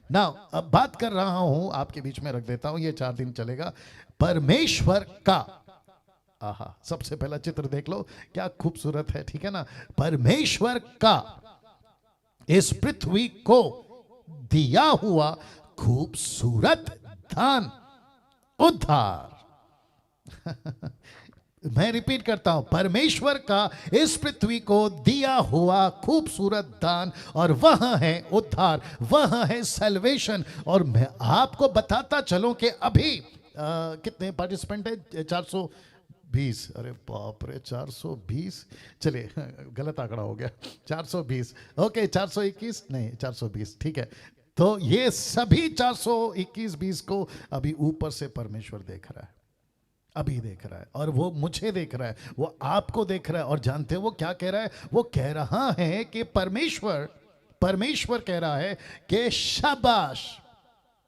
ना अब बात कर रहा हूं, आपके बीच में रख देता हूं, ये 4 दिन चलेगा। परमेश्वर का, आहा, सबसे पहला चित्र देख लो, क्या खूबसूरत है, ठीक है ना। परमेश्वर का इस पृथ्वी को दिया हुआ खूबसूरत दान, उद्धार। मैं रिपीट करता हूं, परमेश्वर का इस पृथ्वी को दिया हुआ खूबसूरत दान, और वह है उद्धार, वह है सैल्वेशन। और मैं आपको बताता चलूं कि अभी कितने पार्टिसिपेंट है? 420। अरे बाप रे, 420, चलिए गलत आंकड़ा हो गया, 420, ओके 421 नहीं 420, ठीक है। तो ये सभी 421-20 को अभी ऊपर से परमेश्वर देख रहा है, अभी देख रहा है, और वो मुझे देख रहा है, वो आपको देख रहा है। और जानते हो वो क्या कह रहा है? वो कह रहा है कि परमेश्वर कह रहा है कि शाबाश।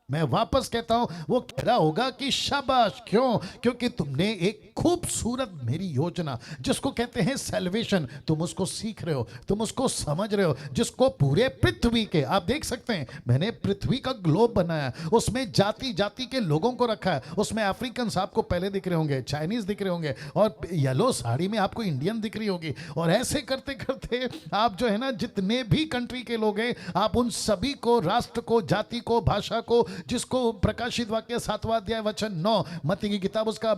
मैं वापस कहता हूं, वो कह रहा होगा कि शाबाश। क्यों? क्योंकि तुमने एक खूबसूरत मेरी योजना, जिसको कहते हैं सैल्वेशन, तुम उसको सीख रहे हो, तुम उसको समझ रहे हो, जिसको पूरे पृथ्वी के, आप देख सकते हैं मैंने पृथ्वी का ग्लोब बनाया, उसमें जाति जाति के लोगों को रखा है। उसमें अफ्रीकन आपको पहले दिख रहे होंगे, चाइनीज दिख रहे होंगे, और येलो साड़ी में आपको इंडियन दिख रही होगी। और ऐसे करते करते आप जो है ना, जितने भी कंट्री के लोग हैं, आप उन सभी को, राष्ट्र को, जाति को, भाषा को, जिसको प्रकाशित वाक्य 7वां अध्याय वचन 9, मत्ती की किताब उसका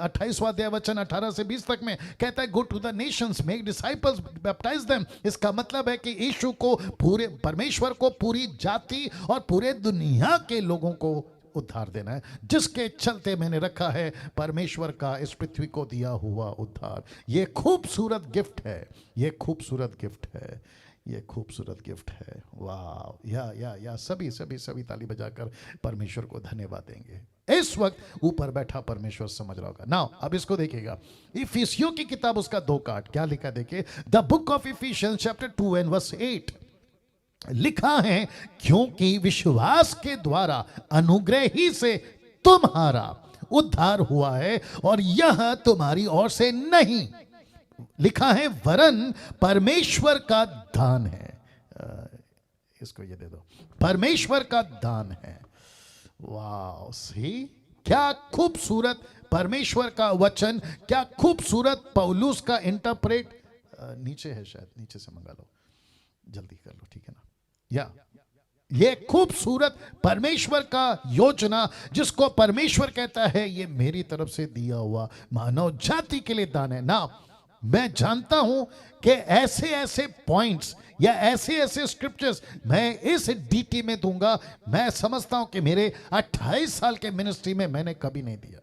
28वां अध्याय वचन 18 से 20 तक में कहता है, go to the nations, make disciples, baptize them. इसका मतलब है कि यीशु को, पूरे परमेश्वर को, पूरी जाति और पूरे दुनिया के लोगों को उद्धार देना है, जिसके चलते मैंने रखा है परमेश्वर का इस पृथ्वी को दिया हुआ उद्धार। ये खूबसूरत गिफ्ट है, ये खूबसूरत गिफ्ट है, ये खूबसूरत गिफ्ट है। वाह, या सभी सभी सभी ताली बजाकर परमेश्वर को धन्यवाद देंगे। इस वक्त ऊपर बैठा परमेश्वर समझ रहा होगा। नाउ अब इसको देखिएगा, इफिसियों की किताब उसका 2 काट, क्या लिखा देखिए, the book of Ephesians chapter 2 and verse 8 लिखा है, क्योंकि विश्वास के द्वारा अनुग्रह ही से तुम्हारा उद्धार हुआ है, और यह तुम्हारी ओर से नहीं, लिखा है वरन परमेश्वर का दान है। इसको ये दे दो, परमेश्वर का दान है। वाह, सी क्या खूबसूरत परमेश्वर का वचन, क्या खूबसूरत पौलुस का इंटरप्रेट। नीचे है शायद, नीचे से मंगा लो, जल्दी कर लो, ठीक है ना। या ये खूबसूरत परमेश्वर का योजना, जिसको परमेश्वर कहता है ये मेरी तरफ से दिया हुआ मानव जाति के लिए दान है ना। मैं जानता हूं कि ऐसे ऐसे पॉइंट्स या ऐसे ऐसे स्क्रिप्चर्स मैं इस डीटी में दूंगा, मैं समझता हूं कि मेरे 28 साल के मिनिस्ट्री में मैंने कभी नहीं दिया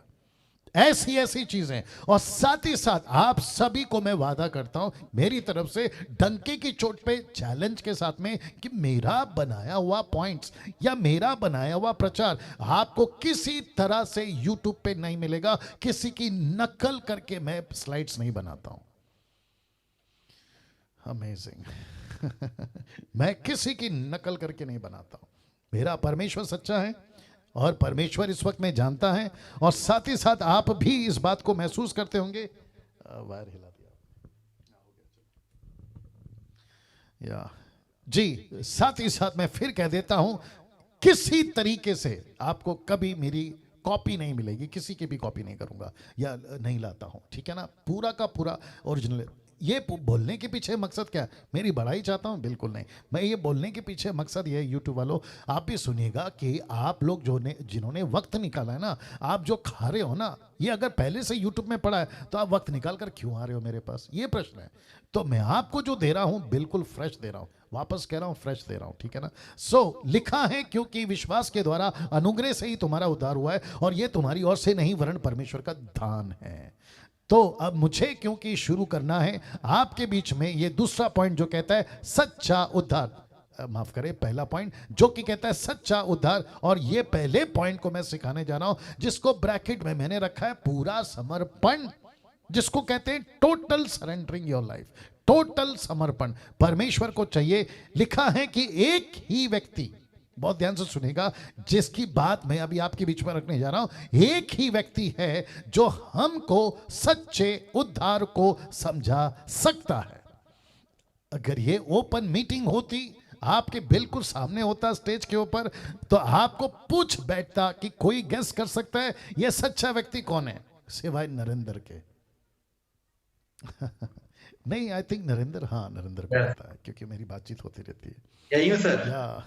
ऐसी ऐसी चीजें। और साथ ही साथ आप सभी को मैं वादा करता हूं मेरी तरफ से, डंके की चोट पे चैलेंज के साथ में, कि मेरा बनाया हुआ पॉइंट्स या मेरा बनाया हुआ प्रचार आपको किसी तरह से यूट्यूब पे नहीं मिलेगा। किसी की नकल करके मैं स्लाइड्स नहीं बनाता हूं। अमेजिंग। मैं किसी की नकल करके नहीं बनाता हूं। मेरा परमेश्वर सच्चा है, और परमेश्वर इस वक्त में जानता है, और साथ ही साथ आप भी इस बात को महसूस करते होंगे। वायर हिला दिया या जी। साथ ही साथ मैं फिर कह देता हूं, किसी तरीके से आपको कभी मेरी कॉपी नहीं मिलेगी, किसी की भी कॉपी नहीं करूंगा या नहीं लाता हूं, ठीक है ना। पूरा का पूरा ओरिजिनल। ये बोलने के पीछे मकसद क्या है? मेरी बड़ाई चाहता हूं? बिल्कुल नहीं। मैं ये बोलने के पीछे मकसद ये है, यूट्यूब वालों आप भी सुनिएगा, कि आप लोग जिन्होंने वक्त निकाला है ना, आप जो खा रहे हो ना, ये अगर पहले से यूट्यूब में पड़ा है तो आप वक्त निकाल कर क्यों आ रहे हो मेरे पास, ये प्रश्न है। तो मैं आपको जो दे रहा हूं बिल्कुल फ्रेश दे रहा हूं, वापस कह रहा हूं फ्रेश दे रहा हूं, ठीक है ना। सो लिखा है, क्योंकि विश्वास के द्वारा अनुग्रह से ही तुम्हारा उद्धार हुआ है, और ये तुम्हारी ओर से नहीं वरन परमेश्वर का दान है। तो अब मुझे क्योंकि शुरू करना है आपके बीच में ये दूसरा पॉइंट जो कहता है सच्चा उद्धार, माफ करें पहला पॉइंट जो कि कहता है सच्चा उद्धार, और ये पहले पॉइंट को मैं सिखाने जा रहा हूं, जिसको ब्रैकेट में मैंने रखा है पूरा समर्पण, जिसको कहते हैं total surrendering your life, total समर्पण परमेश्वर को चाहिए। लिखा है कि एक ही व्यक्ति, बहुत ध्यान से सुनेगा, जिसकी बात मैं अभी आपके बीच में रखने जा रहा हूं, एक ही व्यक्ति है जो हमको सच्चे उद्धार को समझा सकता है। अगर ये ओपन मीटिंग होती, आपके बिल्कुल सामने होता स्टेज के ऊपर, तो आपको पूछ बैठता कि कोई गेस कर सकता है यह सच्चा व्यक्ति कौन है सिवाय नरेंद्र के? नहीं, आई थिंक नरेंद्र, हाँ नरेंद्र को पता है क्योंकि मेरी बातचीत होती रहती है। यही हूँ सर। या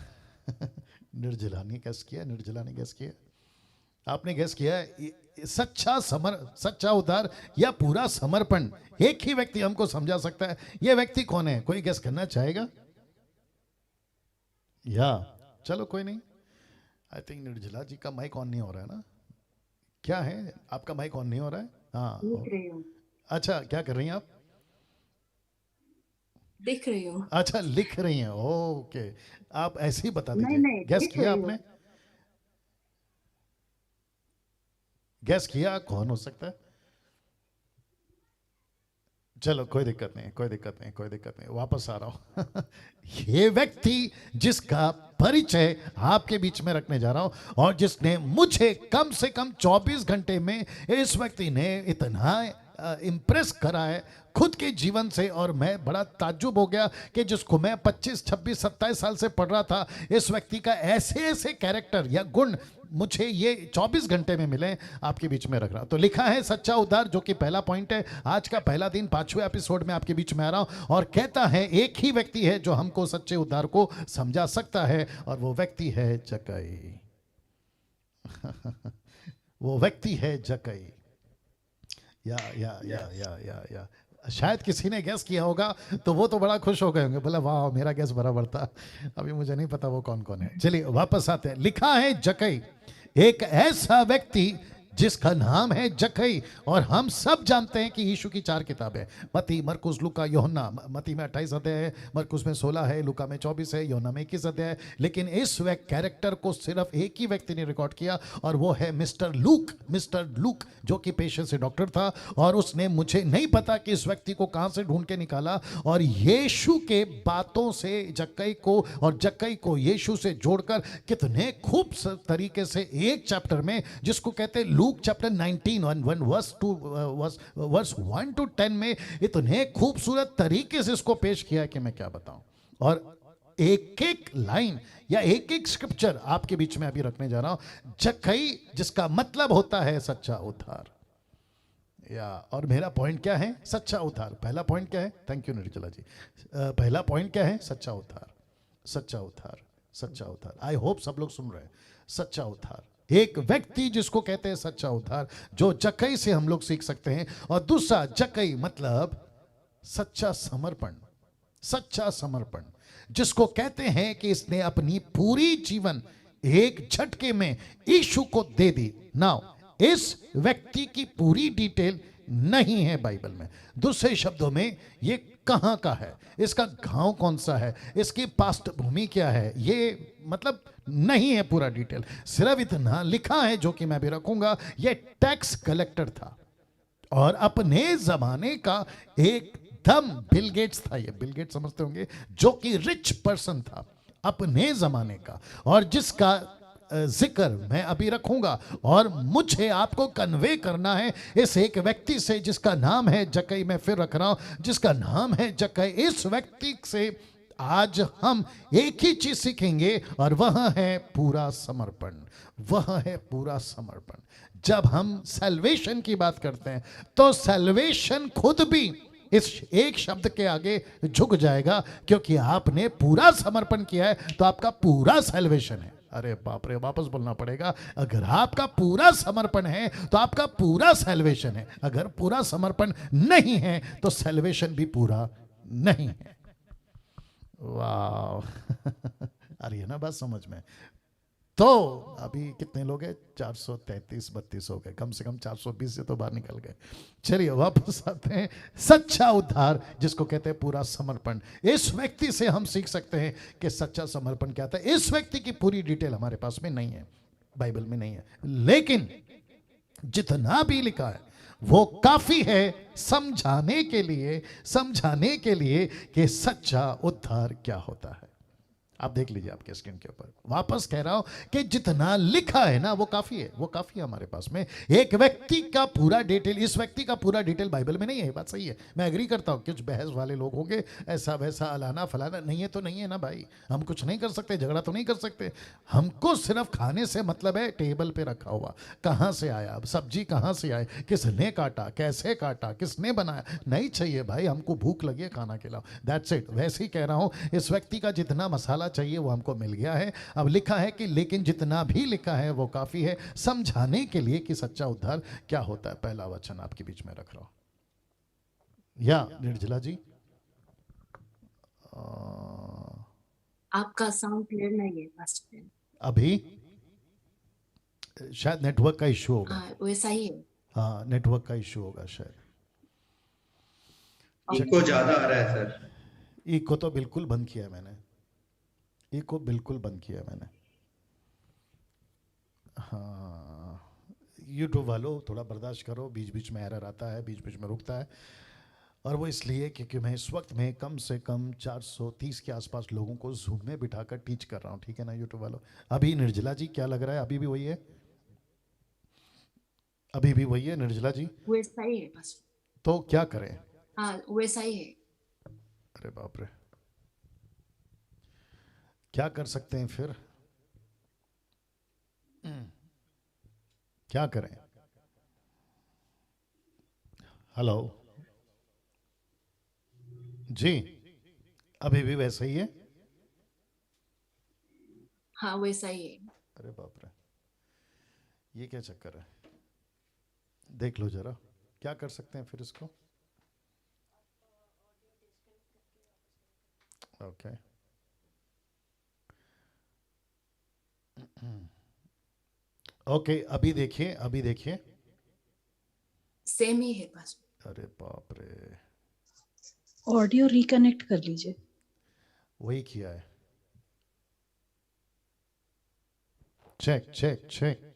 निर्जला ने गेस किया, निर्जला ने गेस किया, आपने गेस किया सच्चा उद्धार या पूरा समर्पण एक ही व्यक्ति हमको समझा सकता है। यह व्यक्ति कौन है? कोई गेस करना चाहेगा? या चलो कोई नहीं, आई थिंक निर्जला जी का माइक ऑन नहीं हो रहा है ना? क्या है, आपका माइक ऑन नहीं हो रहा है? हाँ, लिख रही हूँ। अच्छा, क्या कर रही हैं आप? लिख रही हूँ। अच्छा, लिख रही हैं, ओके। आप ऐसे ही बता नहीं, दीजिए। गेस लिख किया रही आपने? हूँ। गेस किया कौन हो सकता है? चलो कोई दिक्कत नहीं, कोई दिक्कत नहीं, कोई दिक्कत नहीं, वापस आ रहा हूं। ये व्यक्ति जिसका परिचय आपके बीच में रखने जा रहा हूं और जिसने मुझे कम से कम 24 घंटे में, इस व्यक्ति ने इतना इम्प्रेस करा है खुद के जीवन से, और मैं बड़ा ताज्जुब हो गया कि जिसको मैं 25, 26, 27 साल से पढ़ रहा था, इस व्यक्ति का ऐसे ऐसे कैरेक्टर या गुण मुझे ये 24 घंटे में मिले, आपके बीच में रख रहा हूं। तो लिखा है सच्चा उद्धार, जो कि पहला पॉइंट है। आज का पहला दिन 5वें एपिसोड में आपके बीच में आ रहा हूं और कहता है एक ही व्यक्ति है जो हमको सच्चे उद्धार को समझा सकता है, और वो व्यक्ति है जक्कई। वो व्यक्ति है जक्कई। या शायद किसी ने गैस किया होगा तो वो तो बड़ा खुश हो गए होंगे, बोला वाह मेरा गैस बराबर था। अभी मुझे नहीं पता वो कौन कौन है। चलिए वापस आते हैं। लिखा है जक्कई, एक ऐसा व्यक्ति जिसका नाम है जक्कई, और हम सब जानते हैं कि यीशु की 4 किताबें, मत्ती, मरकुस, लूका, यूहन्ना। मत्ती में 28 अध्याय है, मरकुस में 16 है, लूका में 24 है, यूहन्ना में 21 अध्याय है। लेकिन इस कैरेक्टर को सिर्फ एक ही व्यक्ति ने रिकॉर्ड किया, और वो है मिस्टर लूक। मिस्टर लूक जो कि पेशे से डॉक्टर था, और उसने, मुझे नहीं पता कि इस व्यक्ति को कहां से ढूंढ के निकाला, और यीशु के बातों से जक्कई को और जक्कई को यीशु से जोड़कर कितने खूब तरीके से एक चैप्टर में, जिसको कहते हैं लूक चैप्टर 19 वर्स 1 to 10 में, इतने खूबसूरत तरीके से इसको पेश किया कि मैं क्या बताऊं। और एक एक लाइन या एक एक स्क्रिप्चर आपके बीच में अभी रखने जा रहा हूं। जक्कई जिसका मतलब होता है सच्चा उद्धार। और मेरा पॉइंट क्या है? सच्चा उद्धार। पहला पॉइंट क्या है? थैंक यू निर्जला जी। पहला पॉइंट क्या है? सच्चा उद्धार, सच्चा उद्धार, सच्चा उद्धार। आई होप सब लोग सुन रहे हैं। सच्चा उद्धार, एक व्यक्ति जिसको कहते हैं सच्चा उद्धार, जो जक्कई से हम लोग सीख सकते हैं। और दूसरा, जक्कई मतलब सच्चा समर्पण। सच्चा समर्पण, जिसको कहते हैं कि इसने अपनी पूरी जीवन एक झटके में यीशु को दे दी। नाउ इस व्यक्ति की पूरी डिटेल नहीं है बाइबल में। दूसरे शब्दों में, ये कहां का है, इसका गांव कौन सा है, इसकी पृष्ठभूमि क्या है, ये मतलब नहीं है पूरा डिटेल। सिर्फ इतना लिखा है, जो कि मैं भी रखूंगा, ये टैक्स कलेक्टर था और अपने जमाने का एकदम बिल गेट्स था। ये बिल गेट्स समझते होंगे, जो कि रिच पर्सन था अपने जमाने का, और जिसका जिक्र मैं अभी रखूंगा। और मुझे आपको कन्वे करना है इस एक व्यक्ति से जिसका नाम है जक्कई। मैं फिर रख रहा हूं, जिसका नाम है जक्कई। इस व्यक्ति से आज हम एक ही चीज सीखेंगे, और वह है पूरा समर्पण। वह है पूरा समर्पण। जब हम सैल्वेशन की बात करते हैं, तो सैल्वेशन खुद भी इस एक शब्द के आगे झुक जाएगा, क्योंकि आपने पूरा समर्पण किया है तो आपका पूरा सैल्वेशन है। अरे बाप रे, वापस बोलना पड़ेगा। अगर आपका पूरा समर्पण है तो आपका पूरा सैल्वेशन है। अगर पूरा समर्पण नहीं है तो सैल्वेशन भी पूरा नहीं है। वाह आ रही है ना बात समझ में? तो अभी कितने लोग हैं? 433-32 हो गए। कम से कम 420 से तो बाहर निकल गए। चलिए वापस आते हैं। सच्चा उद्धार, जिसको कहते हैं पूरा समर्पण। इस व्यक्ति से हम सीख सकते हैं कि सच्चा समर्पण क्या था। इस व्यक्ति की पूरी डिटेल हमारे पास में नहीं है, बाइबल में नहीं है, लेकिन जितना भी लिखा है वो काफी है समझाने के लिए कि सच्चा उद्धार क्या होता है। आप देख लीजिए आपके स्क्रीन के ऊपर। वापस कह रहा हूं कि जितना लिखा है ना वो काफी है, वो काफी है हमारे पास में। एक व्यक्ति का पूरा डिटेल, इस व्यक्ति का पूरा डिटेल बाइबल में नहीं है, बात सही है, मैं एग्री करता हूं। कुछ बहस वाले लोग होंगे, ऐसा वैसा अलाना फलाना, नहीं है तो नहीं है ना भाई, हम कुछ नहीं कर सकते, झगड़ा तो नहीं कर सकते। हमको सिर्फ खाने से मतलब है, टेबल पे रखा हुआ कहां से आया, अब सब्जी कहां से आए, किसने काटा, कैसे काटा, किसने बनाया, नहीं चाहिए भाई, हमको भूख लगी है खाना खिलाओ, दैट्स इट। वैसे ही कह रहा हूं, इस व्यक्ति का जितना मसाला चाहिए वो हमको मिल गया है। अब लिखा है कि लेकिन जितना भी लिखा है वो काफी है समझाने के लिए कि सच्चा उद्धार क्या होता है। पहला वचन आपके बीच में रख रहा हूं। या निर्जला जी, आपका साउंड क्लियर नहीं है पास्टर। अभी शायद नेटवर्क का इश्यू होगा। हाँ वैसा ही है। हाँ, नेटवर्क का इश्यू होगा शायद। इको ज्यादा आ रहा है सर। इको तो बिल्कुल बंद किया है मैंने, इको बिल्कुल बंद किया है मैंने। हाँ, यूट्यूब वालों थोड़ा बर्दाश्त करो, बीच बीच में एरर आता है, बीच बीच में रुकता है, और वो इसलिए क्योंकि मैं इस वक्त में कम से कम 430 के आसपास लोगों को जूम में बिठाकर टीच कर रहा हूँ, ठीक है ना यूट्यूब वालों। अभी निर्जला जी क्या लग रहा है, अभी भी वही है, अभी भी वही है निर्जला जी? वैसा ही है पास्टर। तो क्या करें? हाँ वैसा ही है। अरे बाप रे, क्या कर सकते हैं फिर? क्या करें? हेलो जी, अभी भी वैसा ही है? हाँ वैसा ही है। अरे बाप रे, ये क्या चक्कर है, देख लो जरा, क्या कर सकते हैं फिर इसको? ओके, ओके, अभी देखिए, अभी देखिए, सेम ही है पास्टर। अरे बाप रे, ऑडियो रिकनेक्ट कर लीजिए। वही किया है, चेक चेक चेक।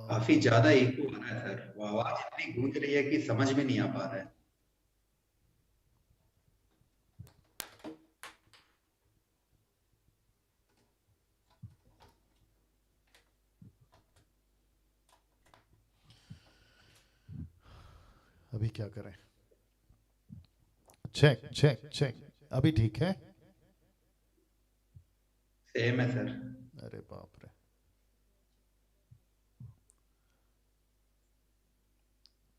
काफी ज्यादा इको आ रहा है सर, वो आवाज इतनी गूंज रही है कि समझ में नहीं आ पा रहा है। अभी क्या करें? चेक चेक चेक, अभी ठीक है? सेम है सर। अरे बाप रे,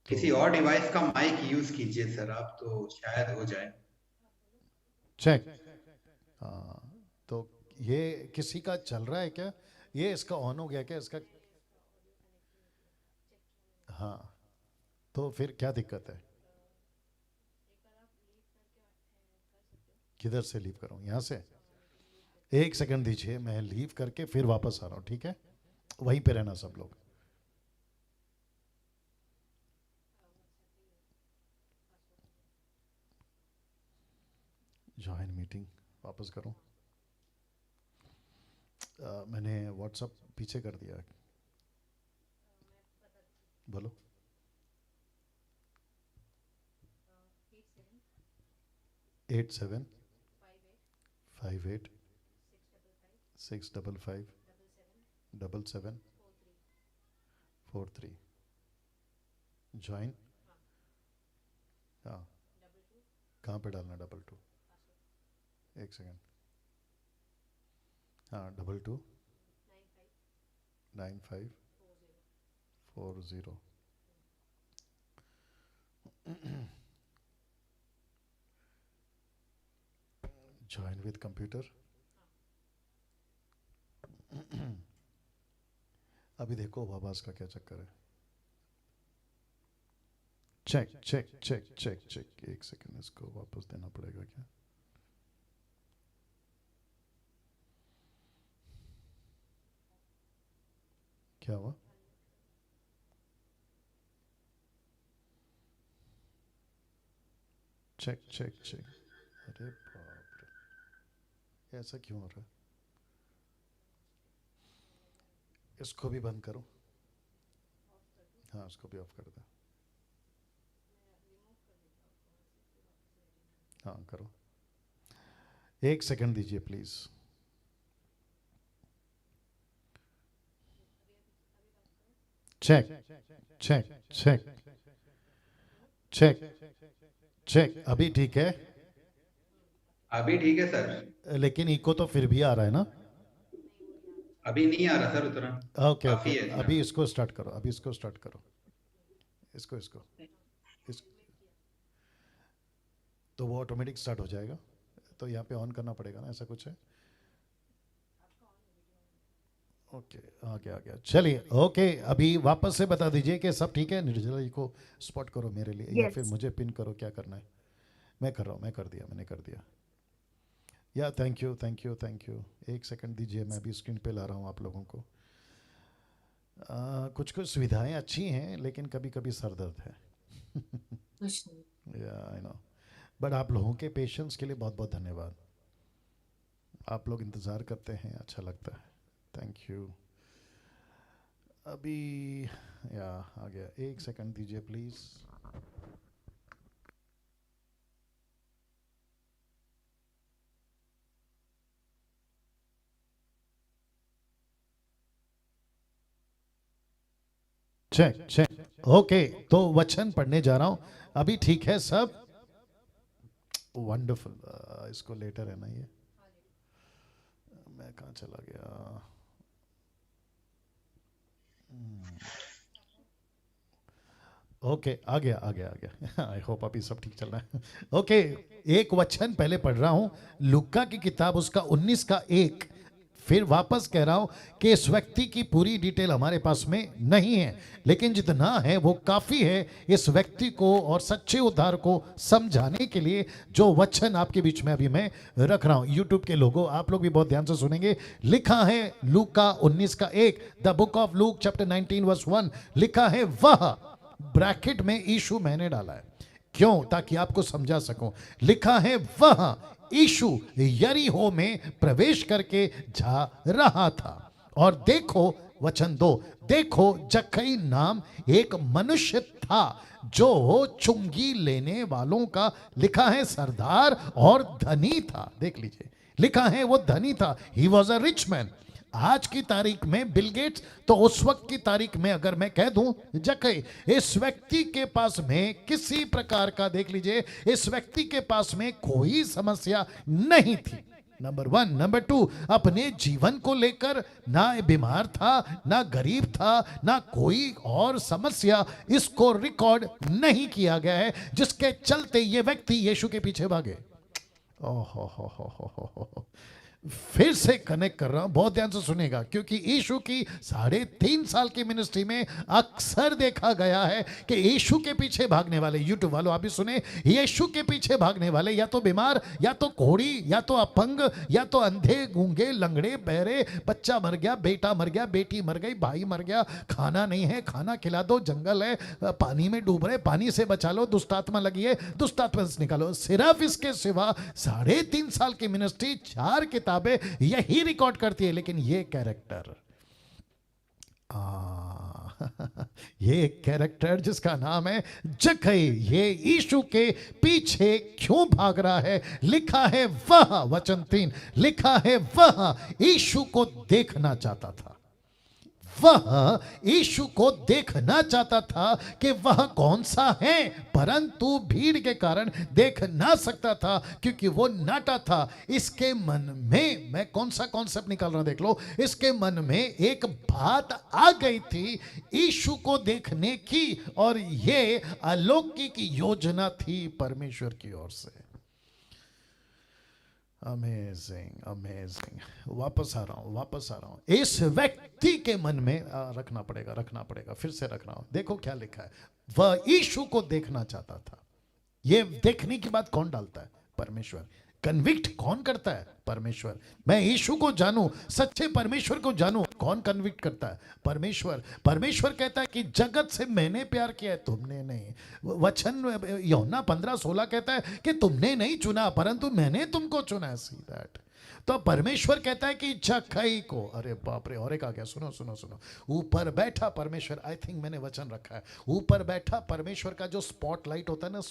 किसी और डिवाइस का माइक यूज कीजिए सर आप, तो शायद हो जाए। चेक। हाँ, तो ये किसी का चल रहा है क्या, ये इसका ऑन हो गया क्या इसका? हाँ, तो फिर क्या दिक्कत है? किधर से लीव करूं, यहाँ से? एक सेकंड दीजिए, मैं लीव करके फिर वापस आ रहा हूँ, ठीक है? वहीं पे रहना सब लोग। ज्वाइन मीटिंग वापस करूं? मैंने व्हाट्सअप पीछे कर दिया है, बोलो। 8758 655 7743 ज्वाइन। हाँ, कहाँ पे डालना डबल टू? एक सेकंड, हाँ, 229540। Join with computer. अभी देखो आवाज का क्या चक्कर है। Check check check check check, एक सेकंड, इसको वापस देना पड़ेगा क्या? क्या हुआ? चेक चेक चेक, अरे बाप रे, ऐसा क्यों हो रहा है? इसको भी बंद करो, हाँ इसको भी ऑफ कर दे, हाँ करो। एक सेकंड दीजिए please. Check check check check check, अभी ठीक है, अभी ठीक है सर। लेकिन इको तो फिर भी आ रहा है ना? अभी नहीं आ रहा सर उतना। ओके काफी ओके, है इतना। अभी इसको स्टार्ट करो, अभी इसको स्टार्ट करो, इसको इसको इस, तो वो ऑटोमेटिक स्टार्ट हो जाएगा। तो यहाँ पे ऑन करना पड़ेगा ना, ऐसा कुछ है? ओके, आ गया आ गया, चलिए ओके। अभी वापस से बता दीजिए कि सब ठीक है। निर्जला जी को स्पॉट करो मेरे लिए, या Yes. फिर मुझे पिन करो, क्या करना है? मैं कर रहा हूँ, मैं कर दिया, मैंने कर दिया। या thank you thank you thank you. एक सेकंड दीजिए, मैं भी स्क्रीन पे ला रहा हूँ आप लोगों को। कुछ कुछ सुविधाएं अच्छी हैं, लेकिन कभी कभी सर दर्द है। कुछ नहीं। या आई नो, बट आप लोगों के पेशेंस के लिए बहुत बहुत धन्यवाद। आप लोग इंतज़ार करते हैं, अच्छा लगता है, थैंक यू। अभी या आ गया, एक सेकंड दीजिए प्लीज़। चेक चेक ओके, तो वचन पढ़ने जा रहा हूं। अभी ठीक है सब? वंडरफुल। इसको लेटर है ना ये, मैं कहाँ चला गया? ओके आ गया आ गया आ गया। आई होप अभी सब ठीक चल रहा है। ओके, एक वचन पहले पढ़ रहा हूं, लुक्का की किताब उसका 19 का 1। फिर वापस कह रहा हूं कि इस व्यक्ति की पूरी डिटेल हमारे पास में नहीं है, लेकिन जितना है वो काफी है इस व्यक्ति को और सच्चे उद्धार को समझाने के लिए। जो वचन आपके बीच में अभी मैं रख रहा हूं, यूट्यूब के लोगों आप लोग भी बहुत ध्यान से सुनेंगे। लिखा है लूका 19 का 1, the book of Luke chapter 19 verse 1। लिखा है वह, ब्रैकेट में यीशु मैंने डाला है, क्यों? ताकि आपको समझा सकूं। लिखा है वह यीशु यरीहो में प्रवेश करके जा रहा था, और देखो वचन 2, देखो जक्कई नाम एक मनुष्य था जो चुंगी लेने वालों का, लिखा है सरदार और धनी था। देख लीजिए, लिखा है वो धनी था, he was a rich man. आज की तारीख में बिल गेट्स, तो उस वक्त की तारीख में अगर मैं कह दूं जक्कई, इस व्यक्ति के पास में किसी प्रकार का, देख लीजिए, इस व्यक्ति के पास में कोई समस्या नहीं थी, नंबर 1। नंबर 2, अपने जीवन को लेकर ना बीमार था, ना गरीब था, ना कोई और समस्या इसको रिकॉर्ड नहीं किया गया है जिसके चलते ये व्यक्ति यीशु के पीछे भागे। ओहो हो। फिर से कनेक्ट कर रहा हूं, बहुत ध्यान से सुनेगा, क्योंकि यीशु की 3.5 साल की मिनिस्ट्री में अक्सर देखा गया है कि यीशु के पीछे भागने वाले, यूट्यूब वालों आप भी सुने, यीशु के पीछे भागने वाले या तो बीमार, या तो कोढ़ी, या तो अपंग, या तो अंधे गूंगे लंगड़े बहरे, बच्चा मर गया, बेटा मर गया, बेटी मर गई, भाई मर गया, खाना नहीं है, खाना खिला दो, जंगल है, पानी में डूब रहे, पानी से बचा लो, दुष्टात्मा लगी है, दुष्टात्मा से निकालो। सिर्फ इसके सिवा 3.5 साल की मिनिस्ट्री, 4 किताबें यही रिकॉर्ड करती है। लेकिन ये कैरेक्टर, ये कैरेक्टर जिसका नाम है जक्कई, ये यीशु के पीछे क्यों भाग रहा है? लिखा है वह, वचन 3, लिखा है वह यीशु को देखना चाहता था। वह यीशु को देखना चाहता था कि वह कौन सा है, परंतु भीड़ के कारण देख ना सकता था क्योंकि वो नाटा था। इसके मन में, मैं कौन सा कॉन्सेप्ट निकाल रहा हूं देख लो, इसके मन में एक बात आ गई थी यीशु को देखने की, और ये अलौकिक योजना थी परमेश्वर की ओर से। Amazing amazing. वापस आ रहा हूं। इस व्यक्ति के मन में रखना पड़ेगा, फिर से रख रहा हूं। देखो क्या लिखा है, वह यीशु को देखना चाहता था। ये देखने की बात कौन डालता है? परमेश्वर। कन्विक्ट कौन करता है? परमेश्वर। मैं यीशु को जानूं, सच्चे परमेश्वर को जानूं, कौन कन्विक्ट करता है? परमेश्वर। परमेश्वर कहता है कि जगत से मैंने प्यार किया है, तुमने नहीं। वचन यूहन्ना 15:16 कहता है कि तुमने नहीं चुना परंतु मैंने तुमको चुना है। See that. तो परमेश्वर कहता है कि जक्कई को, अरे बाप रे, और एक आ गया, सुनो। ऊपर बैठा परमेश्वर, आई थिंक मैंने वचन रखा है, ऊपर बैठा परमेश्वर का जो स्पॉटलाइट होता है ना,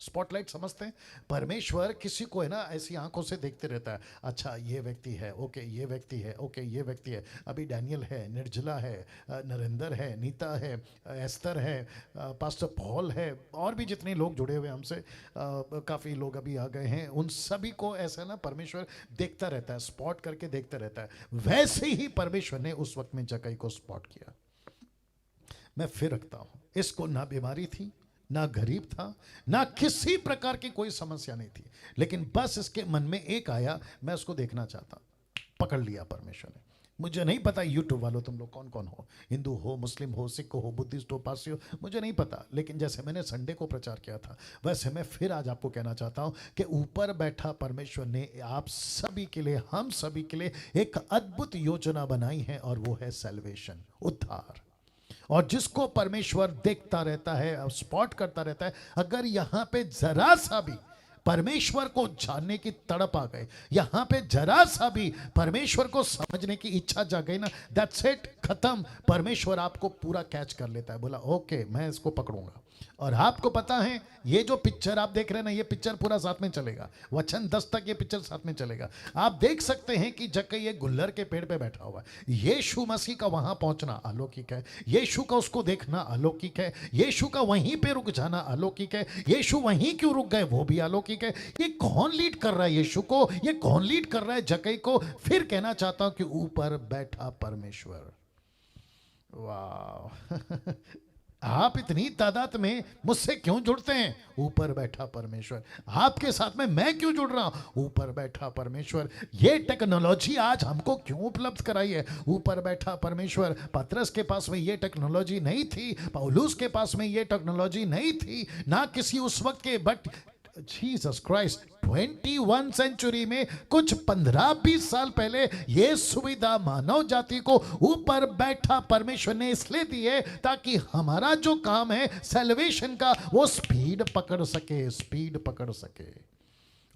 स्पॉटलाइट समझते हैं? परमेश्वर किसी को है ना ऐसी आंखों से देखते रहता है। अच्छा ये व्यक्ति है, ओके ये व्यक्ति है, ओके ये व्यक्ति है। अभी डैनियल है, निर्जला है, नरेंद्र है, नीता है, एस्तर है, पास्टर पॉल है, और भी जितने लोग जुड़े हुए हमसे, काफ़ी लोग अभी आ गए हैं। उन सभी को ऐसा ना परमेश्वर देखता रहता है, स्पॉट करके देखता रहता है। वैसे ही परमेश्वर ने उस वक्त में जक्कई को स्पॉट किया। मैं फिर रखता हूं, इसको ना बीमारी थी, ना गरीब था, ना किसी प्रकार की कोई समस्या नहीं थी, लेकिन बस इसके मन में एक आया, मैं उसको देखना चाहता। पकड़ लिया परमेश्वर ने। मुझे नहीं पता यूट्यूब वालों तुम लोग कौन कौन हो, हिंदू हो, मुस्लिम हो, सिख हो, बुद्धिस्ट हो, पारसी हो, मुझे नहीं पता, लेकिन जैसे मैंने संडे को प्रचार किया था वैसे मैं फिर आज आपको कहना चाहता हूं कि ऊपर बैठा परमेश्वर ने आप सभी के लिए, हम सभी के लिए एक अद्भुत योजना बनाई है, और वो है सैल्वेशन, उद्धार। और जिसको परमेश्वर देखता रहता है, स्पॉट करता रहता है, अगर यहां पे जरा सा भी परमेश्वर को जानने की तड़प आ गई, यहां पे जरा सा भी परमेश्वर को समझने की इच्छा जाग गई ना, दैट्स इट, खत्म। परमेश्वर आपको पूरा कैच कर लेता है, बोला ओके मैं इसको पकड़ूंगा। और आपको पता है ये जो पिक्चर आप देख रहे हैं ना, ये पिक्चर पूरा साथ में चलेगा, वचन 10 तक ये पिक्चर साथ में चलेगा। आप देख सकते हैं कि जक्कई ये गुल्लर के पेड़ पे बैठा हुआ है। यीशु मसीह का वहां पहुंचना अलौकिक है, यीशु का उसको देखना अलौकिक है, यीशु का वहीं पे रुक जाना अलौकिक है, यीशु वहीं क्यों रुक गए वो भी अलौकिक है। ये कौन लीड कर रहा है यीशु को, ये कौन लीड कर रहा है जक्कई को? फिर कहना चाहता हूं कि ऊपर बैठा परमेश्वर। वाह आप इतनी तादाद में मुझसे क्यों जुड़ते हैं? ऊपर बैठा परमेश्वर। आपके साथ में मैं क्यों जुड़ रहा हूं? ऊपर बैठा परमेश्वर। ये टेक्नोलॉजी आज हमको क्यों उपलब्ध कराई है? ऊपर बैठा परमेश्वर। पतरस के पास में ये टेक्नोलॉजी नहीं थी, पौलुस के पास में ये टेक्नोलॉजी नहीं थी, ना किसी उस वक्त के, बट जीसस क्राइस्ट 21 सेंचुरी में कुछ 15-20 साल पहले ये सुविधा मानव जाति को ऊपर बैठा परमेश्वर ने इसलिए दी है ताकि हमारा जो काम है सैल्वेशन का, वो स्पीड पकड़ सके, स्पीड पकड़ सके।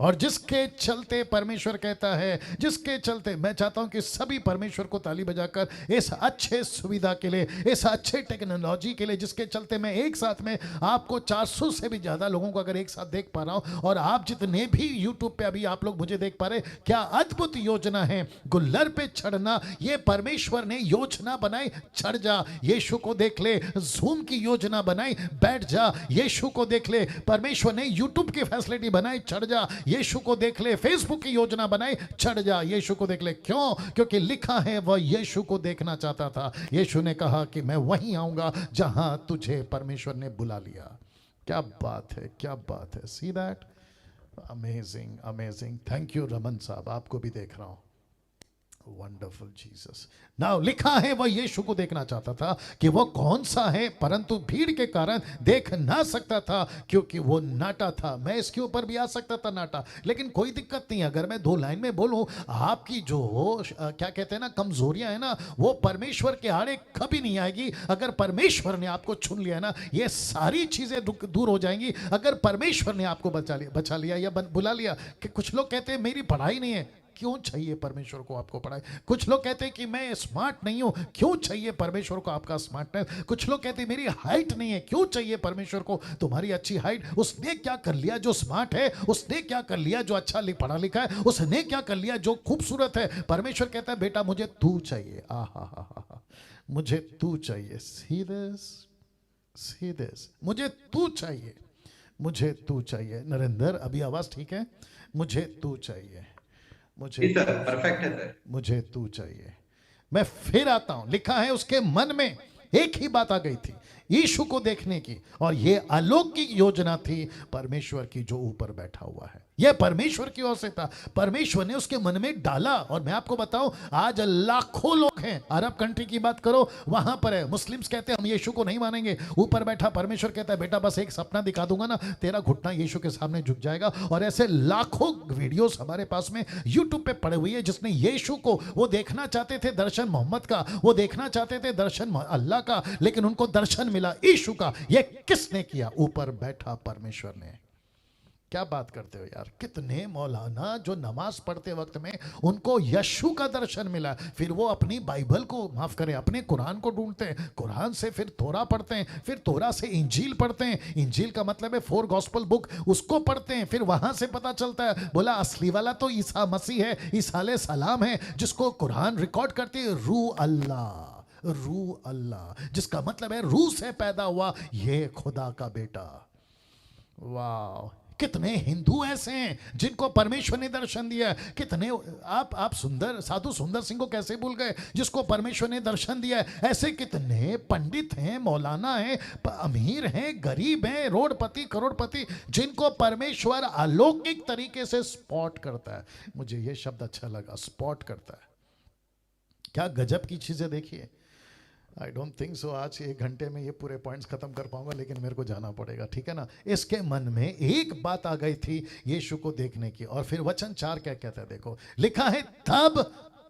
और जिसके चलते परमेश्वर कहता है, जिसके चलते मैं चाहता हूं कि सभी परमेश्वर को ताली बजाकर इस अच्छे सुविधा के लिए, इस अच्छे टेक्नोलॉजी के लिए, जिसके चलते मैं एक साथ में आपको 400 से भी ज़्यादा लोगों को अगर एक साथ देख पा रहा हूं, और आप जितने भी यूट्यूब पे अभी आप लोग मुझे देख पा रहे, क्या अद्भुत योजना है गुल्लर पे चढ़ना। ये परमेश्वर ने योजना बनाई, चढ़ जा, यीशु को देख ले। जूम की योजना बनाई, बैठ जा, यीशु को देख ले। परमेश्वर ने यूट्यूब की फैसिलिटी बनाई, चढ़ जा, यीशु को देख ले। फेसबुक की योजना बनाई, चढ़ जा, यीशु को देख ले। क्यों? क्योंकि लिखा है वह यीशु को देखना चाहता था। यीशु ने कहा कि मैं वहीं आऊंगा जहां तुझे परमेश्वर ने बुला लिया। क्या बात है, क्या बात है। See that, amazing, amazing. Thank you Raman साहब, आपको भी देख रहा हूं। Wonderful Jesus. नाउ लिखा है वह यीशु को देखना चाहता था कि वो कौन सा है, परंतु भीड़ के कारण देख ना सकता था क्योंकि वो नाटा था। मैं इसके ऊपर भी आ सकता था नाटा, लेकिन कोई दिक्कत नहीं। अगर मैं 2 लाइन में बोलूं, आपकी जो क्या कहते हैं ना कमजोरियां है ना, वो परमेश्वर के आड़े कभी नहीं आएगी। अगर परमेश्वर ने आपको चुन लिया ना, ये सारी चीजें दूर हो जाएंगी। अगर परमेश्वर ने आपको बचा लिया या बुला लिया। कि कुछ लोग कहते हैं मेरी पढ़ाई नहीं है, क्यों चाहिए परमेश्वर को आपको पढ़ाई? कुछ लोग कहते हैं कि मैं स्मार्ट नहीं हूं, क्यों चाहिए परमेश्वर को आपका स्मार्टनेस? कुछ लोग कहते हैं मेरी हाइट नहीं है, क्यों चाहिए परमेश्वर को तुम्हारी अच्छी हाइट? उसने क्या कर लिया जो स्मार्ट है? उसने क्या कर लिया जो अच्छा पढ़ा लिखा है? उसने क्या कर लिया जो खूबसूरत है? परमेश्वर कहता है बेटा मुझे तू चाहिए। आहा, मुझे तू चाहिए। सीधे मुझे तू चाहिए, मुझे तू चाहिए। नरेंद्र अभी आवाज ठीक है? मुझे तू चाहिए, मुझे परफेक्ट है सर। मुझे तू चाहिए। मैं फिर आता हूं, लिखा है उसके मन में एक ही बात आ गई थी, यीशु को देखने की, और ये अलौकिक योजना थी परमेश्वर की जो ऊपर बैठा हुआ है। यह परमेश्वर की ओर से था, परमेश्वर ने उसके मन में डाला। और मैं आपको बताऊं, आज लाखों लोग हैं, अरब कंट्री की बात करो वहां पर है, मुस्लिम्स कहते हैं हम यीशु को नहीं मानेंगे। ऊपर बैठा परमेश्वर कहता है बेटा बस एक सपना दिखा दूंगा ना, तेरा घुटना यीशु के सामने झुक जाएगा। और ऐसे लाखों वीडियोस हमारे पास में यूट्यूब पे पड़े हुई है, जिसने यीशु को, वो देखना चाहते थे दर्शन मोहम्मद का, वो देखना चाहते थे दर्शन अल्लाह का, लेकिन उनको दर्शन मिला यीशु का। यह किसने किया? ऊपर बैठा परमेश्वर ने। क्या बात करते हो यार। कितने मौलाना जो नमाज पढ़ते वक्त में उनको यीशु का दर्शन मिला, फिर वो अपनी बाइबल को, माफ करें, अपने कुरान को ढूंढते हैं, कुरान से फिर तोरा पढ़ते हैं, फिर तोरा से इंजील पढ़ते हैं, इंजील का मतलब है 4 गॉस्पल बुक, उसको पढ़ते हैं, फिर वहां से पता चलता है बोला असली वाला तो ईसा मसीह है, ईसा अलैहि सलाम है, जिसको कुरान रिकॉर्ड करती है रूह अल्लाह, रूह अल्लाह, जिसका मतलब है रूह से पैदा हुआ ये खुदा का बेटा। वाह, कितने हिंदू ऐसे हैं जिनको परमेश्वर ने दर्शन दिया है। कितने आप सुंदर साधु सुंदर सिंह को कैसे भूल गए, जिसको परमेश्वर ने दर्शन दिया है। ऐसे कितने पंडित हैं, मौलाना हैं, अमीर हैं, गरीब हैं, रोडपति, करोड़पति, जिनको परमेश्वर अलौकिक तरीके से स्पॉट करता है। मुझे ये शब्द अच्छा लगा, स्पॉट करता है। क्या गजब की चीजें देखिए। आई डोंट थिंक सो आज 1 घंटे में ये पूरे पॉइंट्स खत्म कर पाऊंगा, लेकिन मेरे को जाना पड़ेगा, ठीक है ना। इसके मन में एक बात आ गई थी यीशु को देखने की, और फिर वचन 4 क्या कहता है, देखो लिखा है तब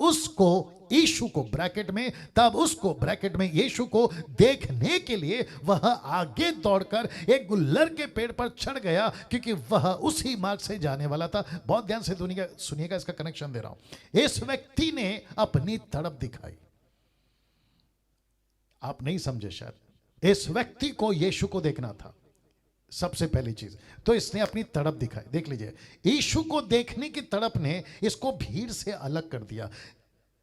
उसको, यीशु को ब्रैकेट में, तब उसको ब्रैकेट में यीशु को देखने के लिए वह आगे दौड़कर एक गुल्लर के पेड़ पर चढ़ गया, क्योंकि वह उसी मार्ग से जाने वाला था। बहुत ध्यान से सुनिएगा, इसका कनेक्शन दे रहा हूं। इस व्यक्ति ने अपनी तड़प दिखाई। आप नहीं समझे शायद, इस व्यक्ति को यीशु को देखना था सबसे पहली चीज, तो इसने अपनी तड़प दिखाई। देख लीजिए, यीशु को देखने की तड़प ने इसको भीड़ से अलग कर दिया।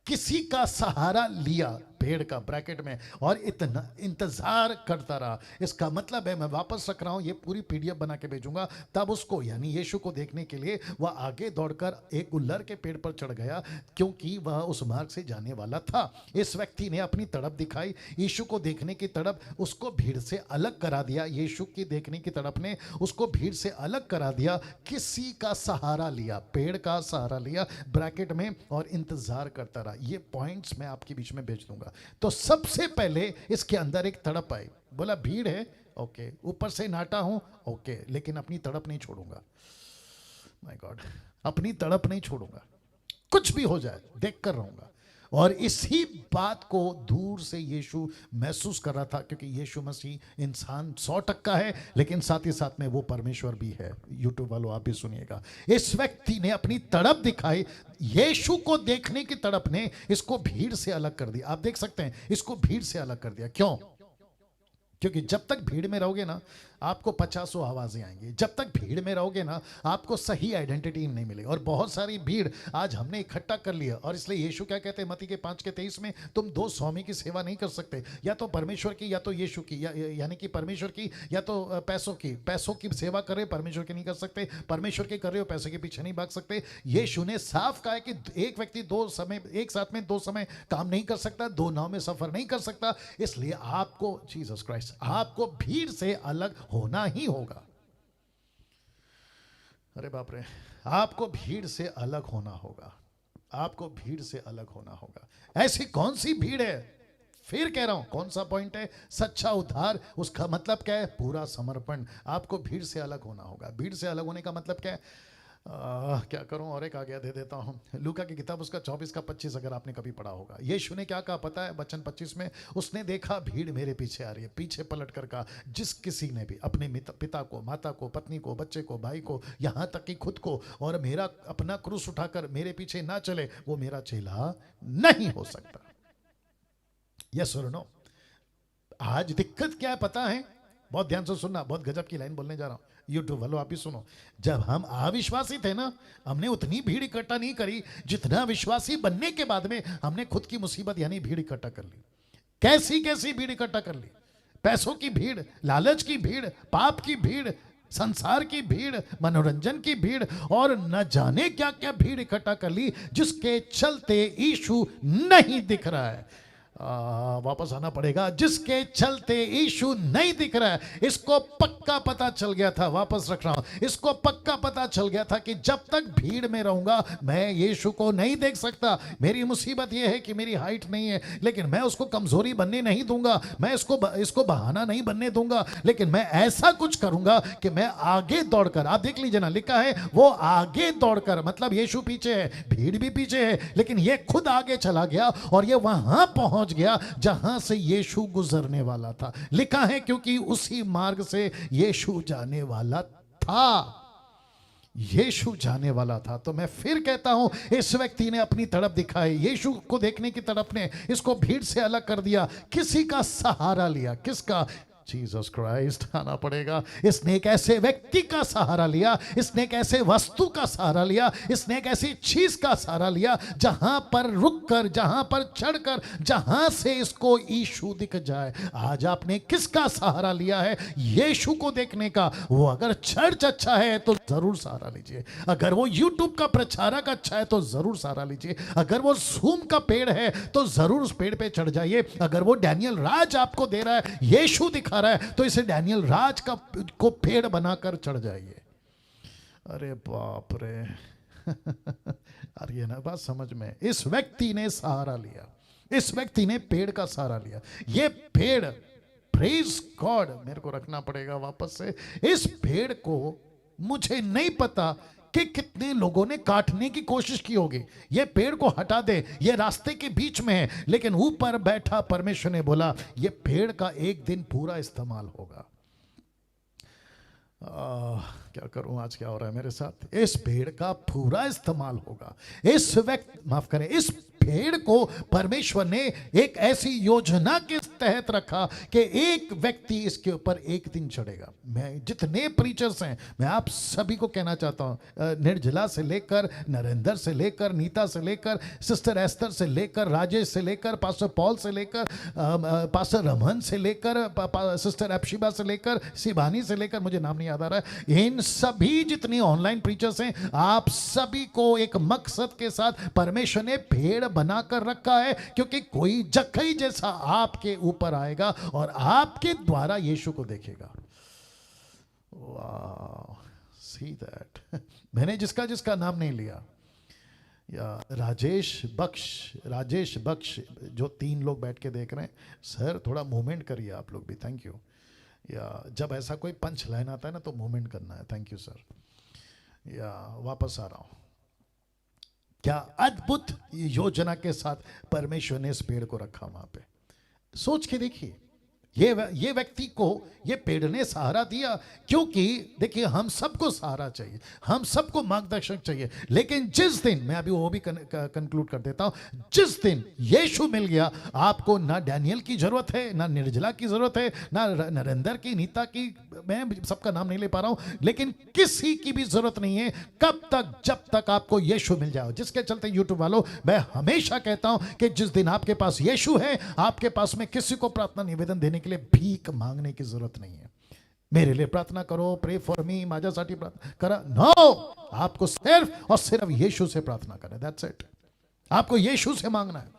किसी का सहारा लिया, पेड़ का ब्रैकेट में, और इतना इंतजार करता रहा। इसका मतलब है, मैं वापस रख रहा हूं, ये पूरी पीडीएफ बना के भेजूंगा। तब उसको, यानी यीशु को देखने के लिए वह आगे दौड़कर एक गुल्लर के पेड़ पर चढ़ गया, क्योंकि वह उस मार्ग से जाने वाला था। इस व्यक्ति ने अपनी तड़प दिखाई। यीशु को देखने की तड़प उसको भीड़ से अलग करा दिया। यीशु की देखने की तड़प ने उसको भीड़ से अलग करा दिया। किसी का सहारा लिया, पेड़ का सहारा लिया ब्रैकेट में, और इंतजार करता रहा। ये पॉइंट्स मैं आपके बीच में भेज दूंगा। तो सबसे पहले इसके अंदर एक तड़प आई। बोला भीड़ है, ओके, ऊपर से नाटा हूं, ओके, लेकिन अपनी तड़प नहीं छोड़ूंगा। माय गॉड, अपनी तड़प नहीं छोड़ूंगा, कुछ भी हो जाए देख कर रहूंगा। और इसी बात को दूर से यीशु महसूस कर रहा था, क्योंकि यीशु मसीह इंसान 100% है, लेकिन साथ ही साथ में वो परमेश्वर भी है। यूट्यूब वालों आप भी सुनिएगा। इस व्यक्ति ने अपनी तड़प दिखाई। यीशु को देखने की तड़प ने इसको भीड़ से अलग कर दिया। आप देख सकते हैं, इसको भीड़ से अलग कर दिया। क्यों? क्योंकि जब तक भीड़ में रहोगे ना, आपको 50 आवाजें आएंगी। जब तक भीड़ में रहोगे ना, आपको सही आइडेंटिटी नहीं मिलेगी। और बहुत सारी भीड़ आज हमने इकट्ठा कर लिया, और इसलिए यीशु क्या कहते हैं मत्ती के 5:23 में, तुम 2 स्वामी की सेवा नहीं कर सकते, या तो परमेश्वर की या तो यीशु की, यानी कि परमेश्वर की या तो पैसों की सेवा कर रहे, परमेश्वर की नहीं कर सकते। परमेश्वर की कर रहे हो, पैसे के पीछे नहीं भाग सकते। यीशु ने साफ कहा है कि एक व्यक्ति 2 समय, एक साथ में 2 समय काम नहीं कर सकता, 2 नाव में सफर नहीं कर सकता। इसलिए आपको, जीसस क्राइस्ट, आपको भीड़ से अलग होना ही होगा। अरे बाप रे, आपको भीड़ से अलग होना होगा। आपको भीड़ से अलग होना होगा। ऐसी कौन सी भीड़ है? फिर कह रहा हूं, कौन सा पॉइंट है? सच्चा उद्धार। उसका मतलब क्या है? पूरा समर्पण। आपको भीड़ से अलग होना होगा। भीड़ से अलग होने का मतलब क्या है? क्या करूं, और एक आज्ञा दे देता हूं। लूका की किताब उसका 24:25 अगर आपने कभी पढ़ा होगा। यीशु ने क्या कहा पता है? वचन 25 में, उसने देखा भीड़ मेरे पीछे आ रही है, पीछे पलट कर कहा, जिस किसी ने भी अपने पिता को, माता को, पत्नी को, बच्चे को, भाई को, यहां तक कि खुद को, और मेरा अपना क्रूस उठाकर मेरे पीछे ना चले, वो मेरा चेला नहीं हो सकता। यस और नो? आज दिक्कत क्या है पता है? बहुत ध्यान से सुनना, बहुत गजब की लाइन बोलने जा रहा हूं। यूट्यूब वालों आप भी सुनो। जब हम अविश्वासी थे ना, हमने उतनी भीड़ इकट्ठा नहीं करी जितना विश्वासी बनने के बाद में हमने खुद की मुसीबत यानी भीड़ इकट्ठा कर ली। कैसी कैसी भीड़ इकट्ठा कर ली? पैसों की भीड़, लालच की भीड़, पाप की भीड़, संसार की भीड़, मनोरंजन की भीड़, और न जाने क्या क्या भीड़ इकट्ठा कर ली, जिसके चलते यीशु नहीं दिख रहा है। वापस आना पड़ेगा। जिसके चलते यीशु नहीं दिख रहा है। इसको पक्का पता चल गया था, वापस रख रहा हूं, इसको पक्का पता चल गया था कि जब तक भीड़ में रहूंगा मैं यीशु को नहीं देख सकता। मेरी मुसीबत यह है कि मेरी हाइट नहीं है, लेकिन मैं उसको कमजोरी बनने नहीं दूंगा, मैं इसको बहाना नहीं बनने दूंगा, लेकिन मैं ऐसा कुछ करूंगा कि मैं आगे दौड़कर, आप देख लीजिए ना, लिखा है वो आगे दौड़कर, मतलब यीशु पीछे है, भीड़ भी पीछे है, लेकिन ये खुद आगे चला गया और ये वहां पहुंच गया जहां से यीशु गुजरने वाला था। लिखा है क्योंकि उसी मार्ग से यीशु जाने वाला था। यीशु जाने वाला था। तो मैं फिर कहता हूं, इस व्यक्ति ने अपनी तड़प दिखाई, यीशु को देखने की तड़प ने इसको भीड़ से अलग कर दिया। किसी का सहारा लिया, किसका? जीसस क्राइस्ट आना पड़ेगा। इसने एक ऐसे व्यक्ति का सहारा लिया, इसने एक ऐसे वस्तु का सहारा लिया, इसने एक ऐसी चीज का सहारा लिया जहां पर रुककर, जहां पर चढ़कर, जहां से इसको यीशु दिख जाए। आज आपने किसका सहारा लिया है? यीशु को देखने का। वो अगर चर्च अच्छा है तो जरूर सहारा लीजिए, अगर वो यूट्यूब का प्रचारक अच्छा है तो जरूर सहारा लीजिए, अगर वो ज़ूम का पेड़ है तो जरूर उस पेड़ पे चढ़ जाइए, अगर वो डैनियल राज आपको दे रहा है, यीशु दिखा रहा है, तो इसे डैनियल राज का को पेड़ बनाकर चढ़ जाइए। अरे बाप रे अरे ये ना बात समझ में। इस व्यक्ति ने सहारा लिया, इस व्यक्ति ने पेड़ का सहारा लिया। ये पेड़, प्रेज गॉड, मेरे को रखना पड़ेगा वापस से। इस पेड़ को मुझे नहीं पता कि कितने लोगों ने काटने की कोशिश की होगी। ये पेड़ को हटा दे, ये रास्ते के बीच में है, लेकिन ऊपर बैठा परमेश्वर ने बोला ये पेड़ का एक दिन पूरा इस्तेमाल होगा। क्या करूं, आज क्या हो रहा है मेरे साथ? इस पेड़ का पूरा इस्तेमाल होगा। इस व्यक्ति, माफ करें, इस पेड़ को परमेश्वर ने एक ऐसी योजना के तहत रखा कि एक व्यक्ति इसके ऊपर एक दिन चढ़ेगा। मैं जितने प्रीचर्स हैं, मैं आप सभी को कहना चाहता हूं, निर्जला से लेकर, नरेंद्र से लेकर, नीता से लेकर, सिस्टर एस्तर से लेकर, राजेश से लेकर, पास्टर पॉल से लेकर, पास्टर रमन से लेकर, सिस्टर एप्शिबा से लेकर, शिबानी से लेकर, मुझे नाम नहीं याद आ रहा है, इन सभी जितनी ऑनलाइन प्रीचर्स हैं, आप सभी को एक मकसद के साथ परमेश्वर ने पेड़ बनाकर रखा है, क्योंकि कोई जक्कई जैसा आपके ऊपर आएगा और आपके द्वारा यीशु को देखेगा। वाह, सी दैट। मैंने जिसका जिसका नाम नहीं लिया, या राजेश बख्श, जो 3 लोग बैठ के देख रहे हैं, सर थोड़ा मूवमेंट करिए आप लोग भी, थैंक यू। या जब ऐसा कोई पंच लाइन आता है ना तो मूवमेंट करना है, थैंक यू सर। या वापस आ रहा हूं, क्या अद्भुत योजना के साथ परमेश्वर ने इस पेड़ को रखा वहां पे। सोच के देखिए, ये व्यक्ति को ये पेड़ ने सहारा दिया, क्योंकि देखिए हम सबको सहारा चाहिए, हम सबको मार्गदर्शक चाहिए, लेकिन जिस दिन, मैं अभी वो भी कंक्लूड कर देता हूं, जिस दिन यीशु मिल गया, आपको ना डैनियल की जरूरत है, ना निर्जला की जरूरत है, ना नरेंद्र की, नीता की, मैं सबका नाम नहीं ले पा रहा हूं, लेकिन किसी की भी जरूरत नहीं है। कब तक? जब तक आपको यीशु मिल जाए। जिसके चलते यूट्यूब वालों, मैं हमेशा कहता हूं कि जिस दिन आपके पास यीशु है, आपके पास में किसी को प्रार्थना निवेदन देने के लिए भीख मांगने की जरूरत नहीं है। मेरे लिए प्रार्थना करो, प्रे फॉर मी, माझ्यासाठी प्रार्थना करा, नो, आपको सिर्फ और सिर्फ यीशु से प्रार्थना करें, दैट्स इट। आपको यीशु से मांगना है,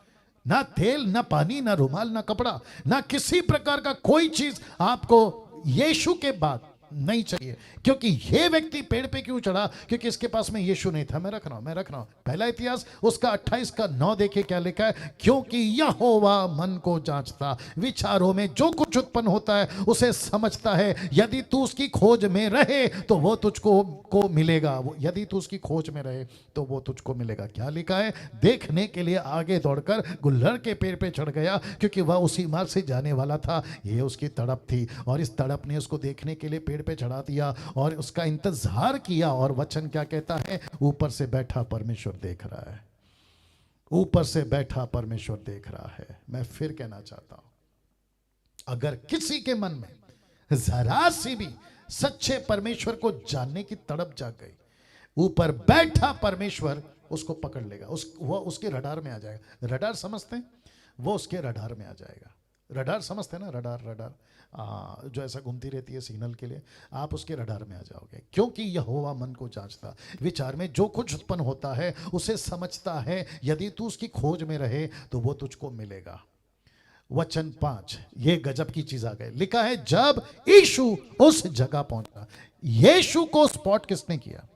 ना तेल, ना पानी, ना रुमाल, ना कपड़ा, ना किसी प्रकार का कोई चीज आपको यीशु के बाद नहीं चाहिए। क्योंकि ये व्यक्ति पेड़ पे क्यों चढ़ा? क्योंकि इसके पास में यीशु नहीं था। मैं रख रहा हूं पहला इतिहास उसका 28:9 देखिए क्या लिखा है। क्योंकि यहोवा मन को जांचता, विचारों में जो कुछ उत्पन्न होता है उसे समझता है। यदि तू उसकी खोज में रहे तो वो तुझको मिलेगा, यदि तू उसकी खोज में रहे तो वो तुझको मिलेगा। क्या लिखा है? देखने के लिए आगे दौड़कर गुल्लड़ के पेड़ पे चढ़ गया, क्योंकि वह उसी मार्ग से जाने वाला था। ये उसकी तड़प थी, और इस तड़प ने उसको देखने के लिए पेड़ पे चढ़ा दिया और उसका इंतजार किया। और वचन क्या कहता है? ऊपर से बैठा परमेश्वर देख रहा है, ऊपर से बैठा परमेश्वर देख रहा है। मैं फिर कहना चाहता हूं, अगर किसी के मन में जरा सी भी सच्चे परमेश्वर को जानने की तड़प जाग गई, ऊपर बैठा परमेश्वर उसको पकड़ लेगा, वो उसके रडार में आ जाएगा। रडार समझते हैं? वो उसके रडार में आ जाएगा। रडार समझते हैं ना? रडार जो ऐसा घूमती रहती है सिग्नल के लिए, आप उसके रडार में आ जाओगे। क्योंकि यहोवा मन को जांचता, विचार में जो कुछ उत्पन्न होता है उसे समझता है। यदि तू उसकी खोज में रहे तो वो तुझको मिलेगा। वचन 5, ये गजब की चीज आ गई। लिखा है जब यीशु उस जगह पहुंचा। यीशु को स्पॉट किसने किया?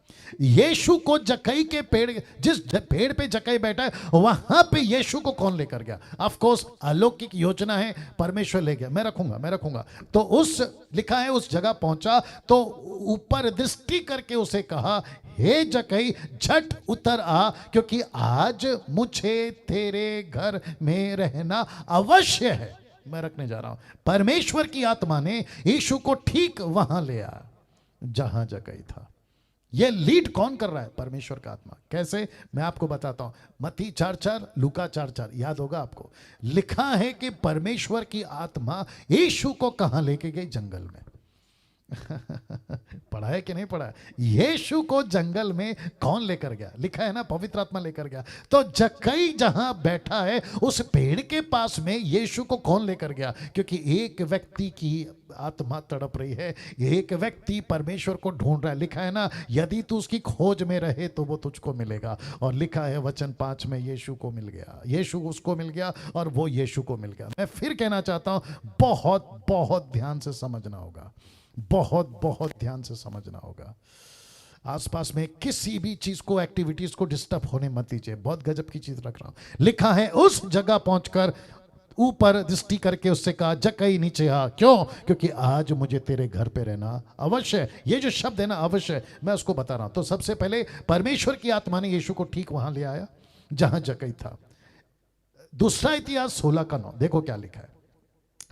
यीशु को जक्कई के पेड़, जिस पेड़ पे जक्कई बैठा है वहां पे यीशु को कौन लेकर गया? ऑफ कोर्स अलौकिक योजना है, परमेश्वर ले गया। मैं रखूंगा। तो उस लिखा है उस जगह पहुंचा तो ऊपर दृष्टि करके उसे कहा, हे जक्कई झट उतर आ, क्योंकि आज मुझे तेरे घर में रहना अवश्य है। मैं रखने जा रहा हूं। परमेश्वर की आत्मा ने यीशु को ठीक वहां ले आया जहां जक्कई था। ये लीड कौन कर रहा है? परमेश्वर का आत्मा। कैसे? मैं आपको बताता हूं। मत्ती 4:4, लूका 4:4, याद होगा आपको। लिखा है कि परमेश्वर की आत्मा यीशु को कहां लेके गई? जंगल में। पढ़ा है कि नहीं पढ़ा है? यीशु को जंगल में कौन लेकर गया? लिखा है ना, पवित्र आत्मा लेकर गया। तो जक्कई जहां बैठा है उस पेड़ के पास में यीशु को कौन लेकर गया? क्योंकि एक व्यक्ति की आत्मा तड़प रही है, एक व्यक्ति परमेश्वर को ढूंढ रहा है। लिखा है ना, यदि तू उसकी खोज में रहे तो वो तुझको मिलेगा। और लिखा है वचन 5 में, यीशु को मिल गया, यीशु उसको मिल गया और वो यीशु को मिल गया। मैं फिर कहना चाहता हूं, बहुत बहुत ध्यान से समझना होगा, बहुत बहुत ध्यान से समझना होगा। आसपास में किसी भी चीज को, एक्टिविटीज को डिस्टर्ब होने मत दीजिए। बहुत गजब की चीज रख रहा हूं। लिखा है उस जगह पहुंचकर ऊपर दृष्टि करके उससे कहा, जक्कई नीचे आ। क्यों? क्योंकि आज मुझे तेरे घर पे रहना अवश्य है। ये जो शब्द है ना, अवश्य, मैं उसको बता रहा हूं। तो सबसे पहले परमेश्वर की आत्मा ने यीशु को ठीक वहां ले आया जहां जक्कई था। दूसरा इतिहास 16:9, देखो क्या लिखा है,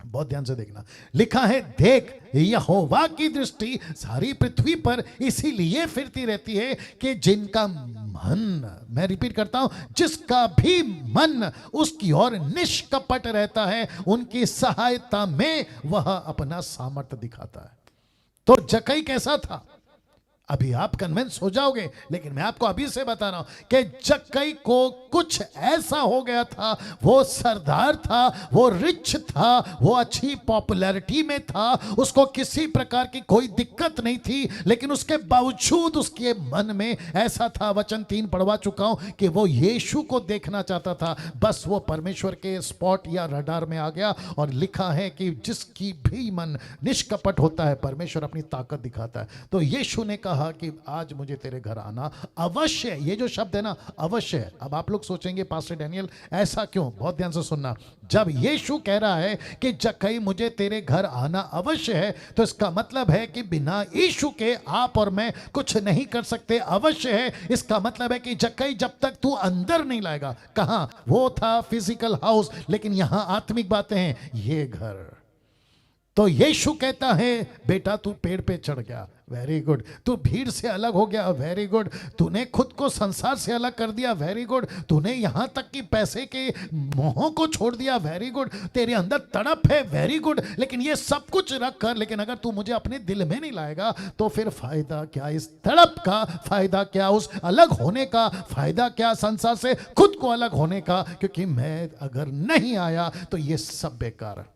बहुत ध्यान से देखना। लिखा है, देख यहोवा की दृष्टि सारी पृथ्वी पर इसीलिए फिरती रहती है कि जिनका मन, मैं रिपीट करता हूं, जिसका भी मन उसकी ओर निष्कपट रहता है, उनकी सहायता में वह अपना सामर्थ्य दिखाता है। तो जक्कई कैसा था? अभी आप कन्विंस हो जाओगे, लेकिन मैं आपको अभी से बता रहा हूं कि जक्कई को कुछ ऐसा हो गया था। वो सरदार था, वो रिच था, वो अच्छी पॉपुलैरिटी में था, उसको किसी प्रकार की कोई दिक्कत नहीं थी, लेकिन उसके बावजूद उसके मन में ऐसा था, वचन 3 पढ़वा चुका हूं, कि वो यीशु को देखना चाहता था। बस वो परमेश्वर के स्पॉट या रडार में आ गया। और लिखा है कि जिसकी भी मन निष्कपट होता है, परमेश्वर अपनी ताकत दिखाता है। तो यीशु ने कहा कि आज मुझे तेरे घर आना अवश्य है। ये जो शब्द है ना, अवश्य है। अब आप लोग सोचेंगे, पास्टर डैनियल ऐसा क्यों? बहुत ध्यान से सुनना। जब यीशु कह रहा है कि जक्कई मुझे तेरे घर आना अवश्य है, तो इसका मतलब है कि बिना यीशु के आप और मैं कुछ नहीं कर सकते। अवश्य है, इसका मतलब है कि जक्कई जब तक तू अंदर नहीं लाएगा, कहां? वो था फिजिकल हाउस, लेकिन यहां आत्मिक बातें हैं, ये घर। तो यीशु कहता है, बेटा तू पेड़ पे चढ़ गया, वेरी गुड। तू भीड़ से अलग हो गया, वेरी गुड। तूने खुद को संसार से अलग कर दिया, वेरी गुड। तूने यहां तक कि पैसे के मोह को छोड़ दिया, वेरी गुड। तेरे अंदर तड़प है, वेरी गुड। लेकिन ये सब कुछ रख कर, लेकिन अगर तू मुझे अपने दिल में नहीं लाएगा तो फिर फायदा क्या? इस तड़प का फायदा क्या? उस अलग होने का फायदा क्या? संसार से खुद को अलग होने का? क्योंकि मैं अगर नहीं आया तो ये सब बेकार है,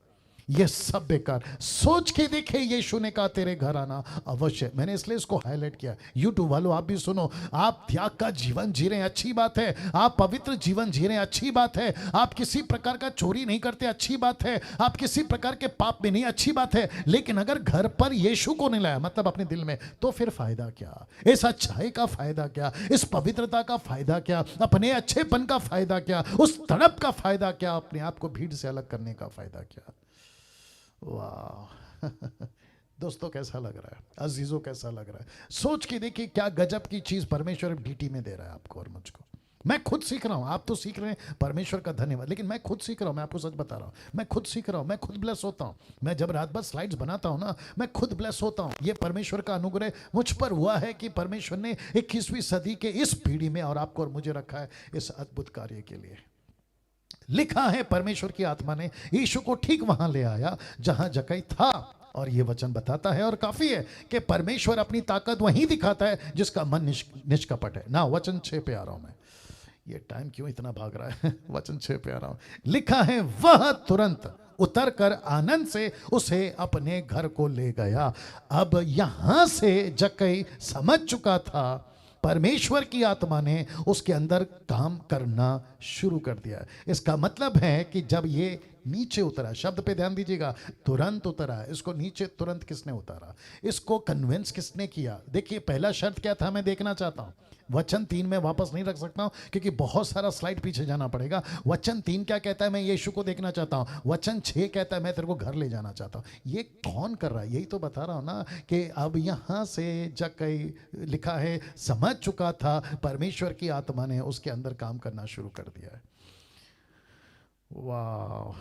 ये सब बेकार। सोच के देखे, यीशु ने कहा तेरे घर आना अवश्य। मैंने इसलिए इसको हाईलाइट किया। यूट्यूब वालों आप भी सुनो। आप त्याग का जीवन जी रहे हैं, अच्छी बात है। आप पवित्र जीवन जी रहे हैं, अच्छी बात है। आप किसी प्रकार का चोरी नहीं करते, अच्छी बात है। आप किसी प्रकार के पाप में नहीं, अच्छी बात है। लेकिन अगर घर पर यीशु को नहीं लाया, मतलब अपने दिल में, तो फिर फायदा क्या? इस अच्छाई का फायदा क्या? इस पवित्रता का फायदा क्या? अपने अच्छेपन का फायदा क्या? उस तड़प का फायदा क्या? अपने आप को भीड़ से अलग करने का फायदा क्या? वाह दोस्तों, कैसा लग रहा है? अजीजों, कैसा लग रहा है? सोच के देखिए क्या गजब की चीज परमेश्वर डीटी में दे रहा है आपको और मुझको। मैं खुद सीख रहा हूं, आप तो सीख रहे हैं, परमेश्वर का धन्यवाद। लेकिन मैं खुद सीख रहा हूं, मैं आपको सच बता रहा हूं, मैं खुद सीख रहा हूं, मैं खुद ब्लेस होता हूं। मैं जब रात भर स्लाइड्स बनाता हूं ना, मैं खुद ब्लेस होता हूं। ये परमेश्वर का अनुग्रह मुझ पर हुआ है कि परमेश्वर ने 21वीं सदी के इस पीढ़ी में और आपको और मुझे रखा है इस अद्भुत कार्य के लिए। लिखा है, परमेश्वर की आत्मा ने यीशु को ठीक वहां ले आया जहां जक्कई था। और ये वचन बताता है, और काफी है, कि परमेश्वर अपनी ताकत वहीं दिखाता है जिसका मन निष्कपट है ना। वचन 6 पे आ रहा हूं मैं। ये टाइम क्यों इतना भाग रहा है? वचन 6 पे आ रहा हूं। लिखा है, वह तुरंत उतर कर आनंद से उसे अपने घर को ले गया। अब यहां से जक्कई समझ चुका था परमेश्वर की आत्मा ने उसके अंदर काम करना शुरू कर दिया। इसका मतलब है कि जब ये नीचे उतरा, शब्द पे ध्यान दीजिएगा, तुरंत उतरा। इसको नीचे तुरंत किसने उतारा? इसको कन्विंस किसने किया? देखिए, पहला शर्त क्या था, मैं देखना चाहता हूं। वचन 3 में वापस नहीं रख सकता हूं क्योंकि बहुत सारा स्लाइड पीछे जाना पड़ेगा। वचन 3 क्या कहता है? मैं यीशु को देखना चाहता हूं। वचन 6 कहता है मैं तेरे को घर ले जाना चाहता हूं। ये कौन कर रहा है? यही तो बता रहा हूं ना कि अब यहां से जक्कई, लिखा है, समझ चुका था परमेश्वर की आत्मा ने उसके अंदर काम करना शुरू कर दिया है। वाह,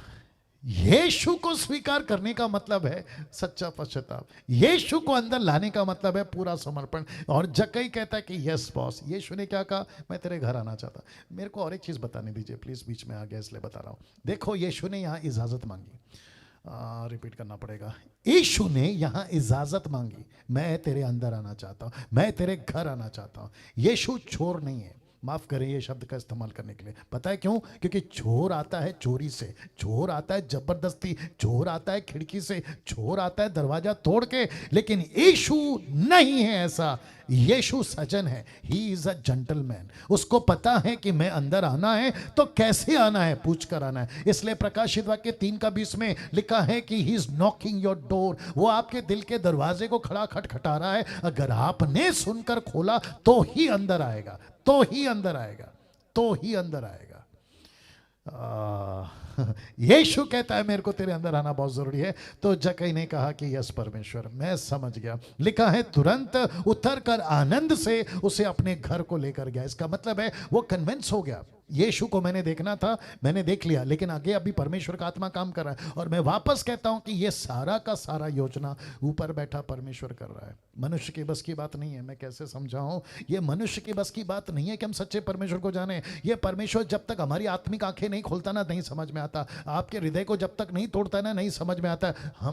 यीशु को स्वीकार करने का मतलब है सच्चा पश्चाताप। यीशु को अंदर लाने का मतलब है पूरा समर्पण। और जक्कई कहता है कि यस बॉस। यीशु ने क्या कहा? मैं तेरे घर आना चाहता। मेरे को और एक चीज बताने दीजिए प्लीज, बीच में आ गया इसलिए बता रहा हूं। देखो यीशु ने यहाँ इजाजत मांगी, रिपीट करना पड़ेगा। यीशु ने यहाँ इजाजत मांगी, मैं तेरे अंदर आना चाहता हूं, मैं तेरे घर आना चाहता हूं। यीशु चोर नहीं है, माफ करें ये शब्द का इस्तेमाल करने के लिए। पता है क्यों? क्योंकि चोर आता है चोरी से, चोर आता है जबरदस्ती, चोर आता है खिड़की से, चोर आता है दरवाजा तोड़ के। लेकिन यीशु नहीं है ऐसा। यीशु सजन है, ही इज अ जेंटलमैन। उसको पता है कि मैं अंदर आना है तो कैसे आना है, पूछ कर आना है। इसलिए प्रकाशित वाक्य 3:20 में लिखा है कि he is knocking your door. वो आपके दिल के दरवाजे को खड़ा खटखटा रहा है। अगर आपने सुनकर खोला तो ही अंदर आएगा, तो ही अंदर आएगा, तो ही अंदर आएगा। यीशु कहता है मेरे को तेरे अंदर आना बहुत जरूरी है। तो जक्कई ने कहा कि यस परमेश्वर, मैं समझ गया। लिखा है तुरंत उतर कर आनंद से उसे अपने घर को लेकर गया। इसका मतलब है वो कन्विंस हो गया। यीशु को मैंने देखना था, मैंने देख लिया, लेकिन आगे अभी परमेश्वर का आत्मा काम कर रहा है। और मैं वापस कहता हूं कि ये सारा का सारा योजना ऊपर बैठा परमेश्वर कर रहा है। मनुष्य की बस की बात नहीं है। मैं कैसे समझाऊं? ये मनुष्य की बस की बात नहीं है कि हम सच्चे परमेश्वर को जाने। ये परमेश्वर जब तक हमारी आत्मिक आंखें नहीं खोलता ना, नहीं समझ में आता। आपके हृदय को जब तक नहीं तोड़ता ना, नहीं समझ में आता।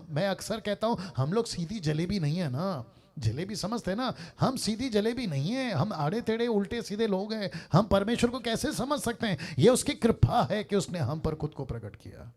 मैं अक्सर कहता हूं हम लोग सीधी जलेबी नहीं है ना। जलेबी समझते हैं ना, हम सीधी जलेबी नहीं है, हम आड़े टेढ़े उल्टे सीधे लोग हैं। हम परमेश्वर को कैसे समझ सकते हैं? ये उसकी कृपा है कि उसने हम पर खुद को प्रकट किया।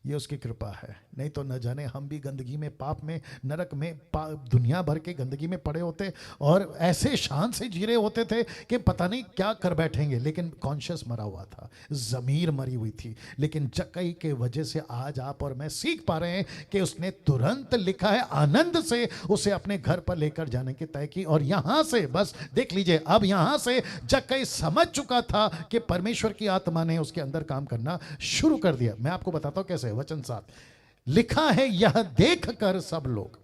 ये उसकी कृपा है। नहीं तो न जाने हम भी गंदगी में, पाप में, नरक में, दुनिया भर के गंदगी में पड़े होते और ऐसे शान से जी रहे होते थे कि पता नहीं क्या कर बैठेंगे। लेकिन कॉन्शियस मरा हुआ था, ज़मीर मरी हुई थी। लेकिन जक्कई के वजह से आज आप और मैं सीख पा रहे हैं कि उसने तुरंत, लिखा है, आनंद से उसे अपने घर पर लेकर जाने की तय की। और यहां से बस देख लीजिए, अब यहां से जक्कई समझ चुका था कि परमेश्वर की आत्मा ने उसके अंदर काम करना शुरू कर दिया। मैं आपको बताता हूं कैसे। वचन 7 लिखा है, यह देखकर सब लोग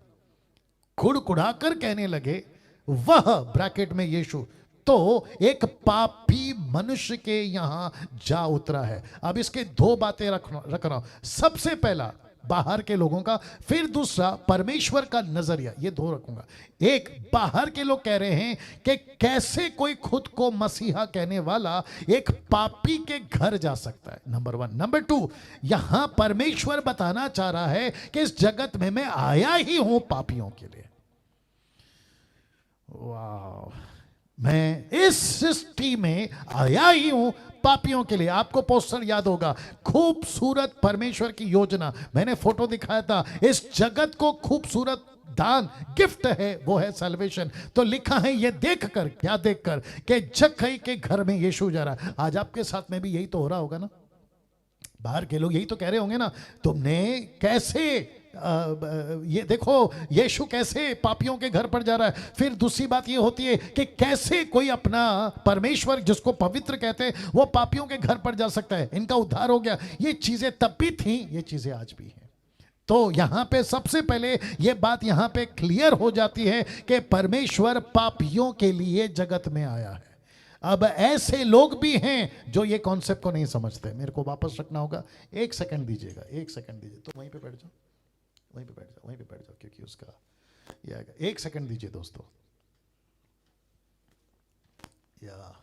कुड़कुड़ाकर कहने लगे, वह ब्रैकेट में यीशु तो एक पापी मनुष्य के यहां जा उतरा है। अब इसके दो बातें रख रहा हूं। सबसे पहला बाहर के लोगों का, फिर दूसरा परमेश्वर का नजरिया। ये दो रखूंगा। एक, बाहर के लोग कह रहे हैं कि कैसे कोई खुद को मसीहा कहने वाला एक पापी के घर जा सकता है, नंबर 1। नंबर 2, यहां परमेश्वर बताना चाह रहा है कि इस जगत में मैं आया ही हूं पापियों के लिए। वाह, मैं इस सृष्टि में आया ही हूं पापियों के लिए। आपको पोस्टर याद होगा, खूबसूरत परमेश्वर की योजना। मैंने फोटो दिखाया था। इस जगत को खूबसूरत दान, गिफ्ट है, वो है सैल्वेशन। तो लिखा है ये देखकर, क्या देखकर? कि जक्कई के घर में यीशु जा रहा है। आज आपके साथ में भी यही तो हो रहा होगा ना। बाहर के लोग यही तो कह रहे होंगे ना, तुमने कैसे ये देखो यीशु कैसे पापियों के घर पर जा रहा है। फिर दूसरी बात ये होती है कि कैसे कोई अपना परमेश्वर जिसको पवित्र कहते हैं वो पापियों के घर पर जा सकता है। इनका उद्धार हो गया। ये चीजें तब भी थी, ये चीजें आज भी हैं। तो यहां पे सबसे पहले ये बात यहां पे क्लियर हो जाती है कि परमेश्वर पापियों के लिए जगत में आया है। अब ऐसे लोग भी हैं जो ये कॉन्सेप्ट को नहीं समझते। मेरे को वापस रखना होगा। 1 सेकंड दीजिएगा, 1 सेकंड दीजिए। तो वहीं पे बैठ जाओ, वहीं पे बैठ जाओ, वहीं पे बैठ जाओ, क्योंकि उसका ये आएगा। 1 सेकंड दीजिए दोस्तों। या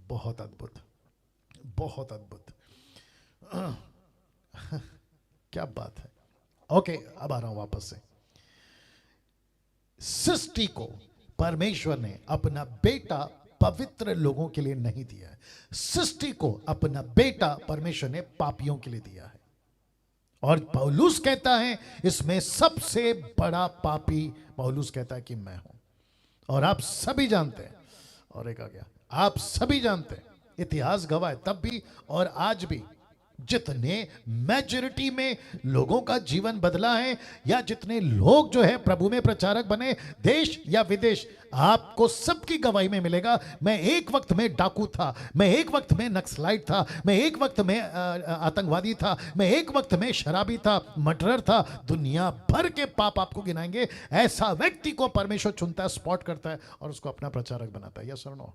बहुत अद्भुत, बहुत अद्भुत। क्या बात है। ओके, अब आ रहा हूं वापस से। सृष्टि को परमेश्वर ने अपना बेटा पवित्र लोगों के लिए नहीं दिया है। सृष्टि को अपना बेटा परमेश्वर ने पापियों के लिए दिया है। और पौलुस कहता है इसमें सबसे बड़ा पापी पौलुस कहता है कि मैं हूं। और आप सभी जानते हैं, और एक आ गया, आप सभी जानते हैं, इतिहास गवाह है तब भी और आज भी, जितने मेजॉरिटी में लोगों का जीवन बदला है या जितने लोग जो है प्रभु में प्रचारक बने, देश या विदेश, आपको सबकी गवाही में मिलेगा, मैं एक वक्त में डाकू था, मैं एक वक्त में नक्सलाइट था, मैं एक वक्त में आतंकवादी था, मैं एक वक्त में शराबी था, मर्डरर था। दुनिया भर के पाप आपको गिनाएंगे। ऐसा व्यक्ति को परमेश्वर चुनता है, स्पॉट करता है और उसको अपना प्रचारक बनाता है। यस और नो?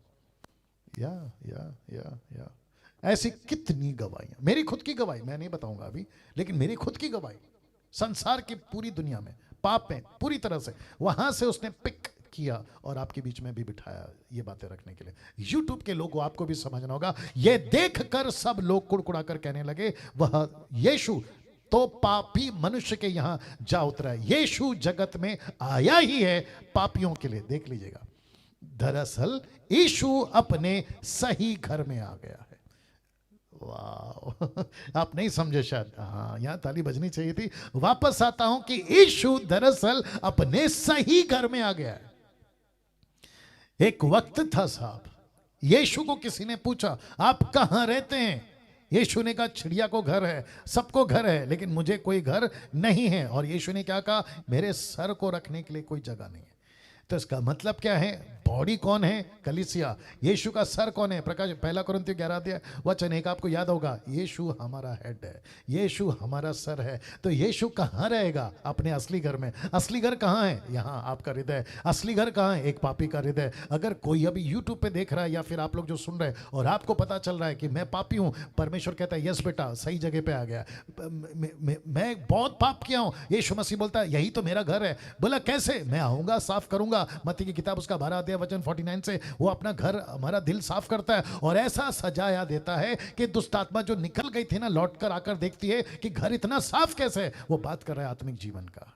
या ऐसी कितनी गवाहियां, मेरी खुद की गवाही मैं नहीं बताऊंगा अभी, लेकिन मेरी खुद की गवाही संसार की पूरी दुनिया में पाप में पूरी तरह से वहां से उसने पिक किया और आपके बीच में भी बिठाया ये बातें रखने के लिए। यूट्यूब के लोगों आपको भी समझना होगा, ये देखकर सब लोग कुड़कुड़ा कर कहने लगे वह यीशु तो पापी मनुष्य के यहां जा उतरा है। यीशु जगत में आया ही है पापियों के लिए। देख लीजिएगा, दरअसल यीशु अपने सही घर में आ गया है। वाह, आप नहीं समझे शायद, हाँ यहां ताली बजनी चाहिए थी। वापस आता हूं कि यीशु दरअसल अपने सही घर में आ गया है। एक वक्त था साहब, यीशु को किसी ने पूछा आप कहां रहते हैं? यीशु ने कहा चिड़िया को घर है, सबको घर है, लेकिन मुझे कोई घर नहीं है। और यीशु ने क्या कहा? मेरे सर को रखने के लिए कोई जगह नहीं है। तो इसका मतलब क्या है? बॉडी कौन है? कलीसिया। यीशु का सर कौन है? प्रकाश 1 कुरिन्थियों 11 अध्याय वचन 1 आपको याद होगा, यीशु हमारा हेड है, यीशु हमारा सर है। तो यीशु कहाँ रहेगा? अपने असली घर में। असली घर कहाँ है? यहाँ आपका हृदय। असली घर कहाँ है? एक पापी का हृदय। अगर कोई अभी यूट्यूब पे देख रहा है या फिर आप लोग जो सुन रहे हैं और आपको पता चल रहा है कि मैं पापी हूँ, परमेश्वर कहता है यस बेटा सही जगह पे आ गया, मैं बहुत पाप किया हूँ। यीशु मसीह बोलता है यही तो मेरा घर है। बोला कैसे? मैं आऊंगा, साफ करूंगा। मत्ती की किताब उसका 12 अध्याय वचन 49 से वो अपना घर हमारा दिल साफ करता है और ऐसा सजाया देता है कि दुष्ट आत्मा जो निकल गई थी ना, लौट कर आकर देखती है कि घर इतना साफ कैसे है। वो बात कर रहा है आत्मिक जीवन का।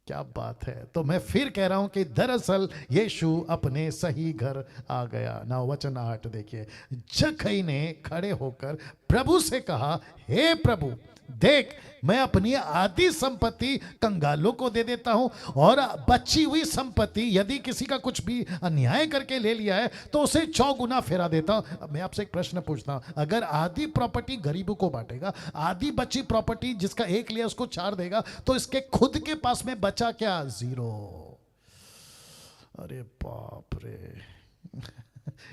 क्या बात है। तो मैं फिर कह रहा हूं कि दरअसल यीशु अपने सही घर आ गया ना। वचन 8 देखिए, जक्कई ने खड़े होकर प्रभु से कहा, हे प्रभु देख, मैं अपनी आधी संपत्ति कंगालों को दे देता हूं और बची हुई संपत्ति यदि किसी का कुछ भी अन्याय करके ले लिया है तो उसे 4 गुना फेरा देता हूं। अब मैं आपसे एक प्रश्न पूछता हूं, अगर आधी प्रॉपर्टी गरीबों को बांटेगा, आधी बची प्रॉपर्टी जिसका 1 लिया उसको 4 देगा, तो इसके खुद के पास में बचा क्या? 0। अरे बाप रे,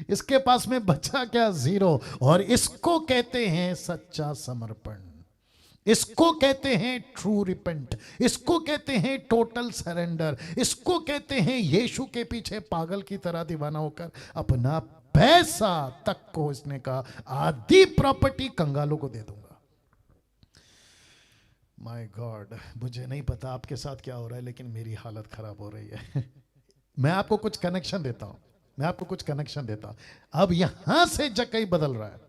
इसके पास में बचा क्या? 0। और इसको कहते हैं सच्चा समर्पण, इसको कहते हैं ट्रू रिपेंट, इसको कहते हैं टोटल सरेंडर, इसको कहते हैं यीशु के पीछे पागल की तरह दीवाना होकर अपना पैसा तक को इसने कहा आधी प्रॉपर्टी कंगालों को दे दूंगा। माय गॉड, मुझे नहीं पता आपके साथ क्या हो रहा है, लेकिन मेरी हालत खराब हो रही है। मैं आपको कुछ कनेक्शन देता हूं, अब यहां से जक्कई बदल रहा है।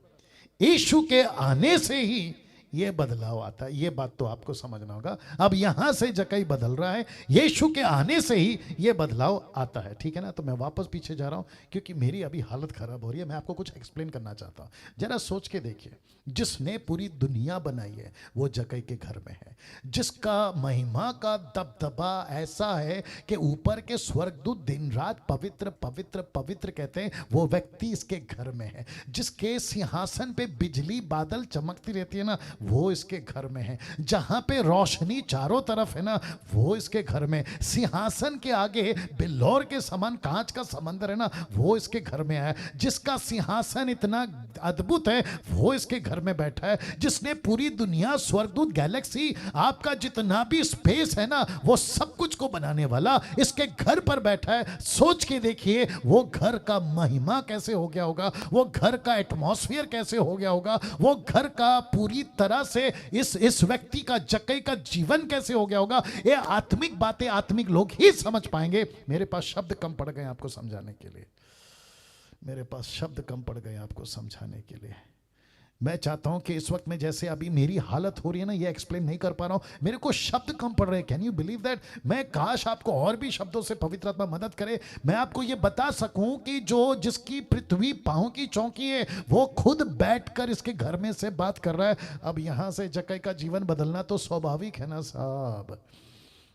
यीशु के आने से ही ये बदलाव आता है, ये बात तो आपको समझना होगा। अब यहां से जक्कई बदल रहा है, यीशु के आने से ही ये बदलाव आता है, ठीक है ना। तो मैं वापस पीछे जा रहा हूं क्योंकि मेरी अभी हालत खराब हो रही है। मैं आपको कुछ एक्सप्लेन करना चाहता हूं। जरा सोच के देखिए, जिसने पूरी दुनिया बनाई है वो जक्कई के घर में है, जिसका महिमा का दबदबा ऐसा है कि ऊपर के स्वर्गदूत दिन रात पवित्र पवित्र पवित्र कहते हैं, वो व्यक्ति इसके घर में है। जिसके सिंहासन पे बिजली बादल चमकती रहती है ना, वो इसके घर में है। जहां पे रोशनी चारों तरफ है ना, वो इसके घर में। सिंहासन के आगे बिल्लौर के समान कांच का समंदर है ना, वो इसके घर में है। जिसका सिंहासन इतना अद्भुत है वो इसके घर में बैठा है। जिसने पूरी दुनिया, स्वर्गदूत, गैलेक्सी, आपका जितना भी स्पेस है ना, वो सब कुछ को बनाने वाला इसके घर पर बैठा है। सोच के देखिए वो घर का महिमा कैसे हो गया होगा, वो घर का एटमॉस्फेयर कैसे हो गया होगा, वो घर का पूरी तरह से इस व्यक्ति का, जक्कई का जीवन कैसे हो गया होगा। ये आत्मिक बातें आत्मिक लोग ही समझ पाएंगे। मेरे पास शब्द कम पड़ गए आपको समझाने के लिए, आपको समझाने के लिए। मैं चाहता हूं कि इस वक्त में जैसे अभी मेरी हालत हो रही है ना, ये एक्सप्लेन नहीं कर पा रहा हूं, मेरे को शब्द कम पड़ रहे हैं। Can you believe that? मैं काश आपको और भी शब्दों से पवित्र आत्मा मदद करे, मैं आपको ये बता सकूं कि जिसकी पृथ्वी पांव की चौकी है, वो खुद बैठकर इसके घर में से बात कर रहा है। अब यहां से जक्कई का जीवन बदलना तो स्वाभाविक है ना साहब,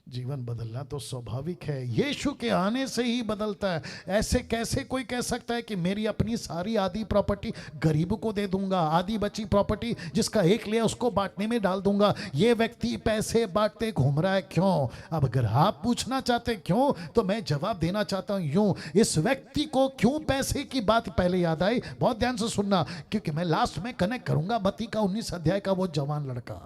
जीवन बदलना तो स्वाभाविक है। यीशु के आने से ही बदलता है। ऐसे कैसे कोई कह सकता है कि मेरी अपनी सारी आधी प्रॉपर्टी गरीबों को दे दूंगा, आधी बची प्रॉपर्टी जिसका 1 लिया उसको बांटने में डाल दूंगा। ये व्यक्ति पैसे बांटते घूम रहा है, क्यों? अब अगर आप पूछना चाहते क्यों, तो मैं जवाब देना चाहता हूं यूं, इस व्यक्ति को क्यों पैसे की बात पहले याद आई? बहुत ध्यान से सुनना, क्योंकि मैं लास्ट में कनेक्ट करूंगा मत्ती का 19 अध्याय का वो जवान लड़का।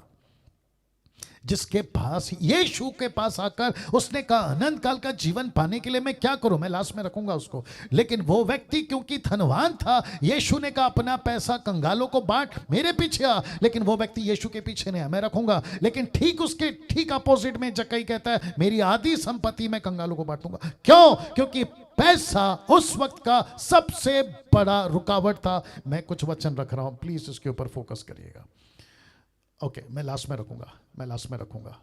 जिसके पास, यीशु के पास आकर उसने कहा अनंत काल का जीवन पाने के लिए मैं क्या करूं, मैं लास्ट में रखूंगा उसको। लेकिन वो व्यक्ति क्योंकि धनवान था, यीशु ने कहा अपना पैसा कंगालों को बांट, मेरे पीछे आ। लेकिन वो व्यक्ति यीशु के पीछे नहीं, मैं रखूंगा। लेकिन ठीक उसके ठीक अपोजिट में जक्कई कहता है मेरी आधी संपत्ति मैं कंगालों को बांटूंगा। क्यों? क्योंकि पैसा उस वक्त का सबसे बड़ा रुकावट था। मैं कुछ वचन रख रहा हूं, प्लीज इसके ऊपर फोकस करिएगा। ओके, मैं लास्ट में रखूंगा, मैं लास्ट में रखूंगा,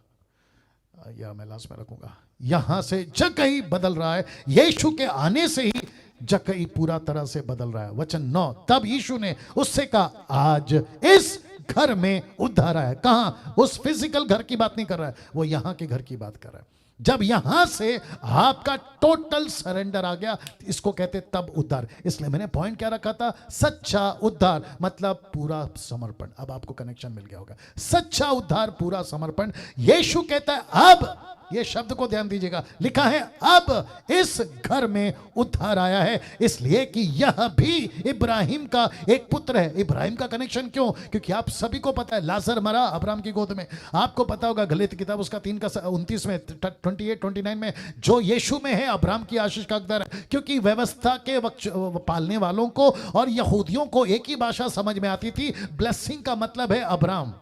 मैं लास्ट में रखूंगा। यहां से जक्कई बदल रहा है, यीशु के आने से ही जक्कई पूरा तरह से बदल रहा है। वचन 9, तब यीशु ने उससे कहा आज इस घर में उद्धार आया। कहां? उस फिजिकल घर की बात नहीं कर रहा है, वो यहां के घर की बात कर रहा है। जब यहां से आपका टोटल सरेंडर आ गया, इसको कहते तब उद्धार। इसलिए मैंने पॉइंट क्या रखा था, सच्चा उद्धार मतलब पूरा समर्पण। अब आपको कनेक्शन मिल गया होगा, सच्चा उद्धार पूरा समर्पण। यीशु कहता है अब, ये शब्द को ध्यान दीजिएगा, लिखा है अब इस घर में उद्धार आया है, इसलिए कि यह भी इब्राहिम का एक पुत्र है। इब्राहिम का कनेक्शन क्यों? क्योंकि आप सभी को पता है लाजर मरा अब्राहम की गोद में। आपको पता होगा गलीत किताब उसका 3 का 29 में 28-29 में, जो यीशु में है अब्राहम की आशीष का हकदार है। क्योंकि व्यवस्था के पालने वालों को और यहूदियों को एक ही भाषा समझ में आती थी। ब्लेसिंग का मतलब है अब्राहम,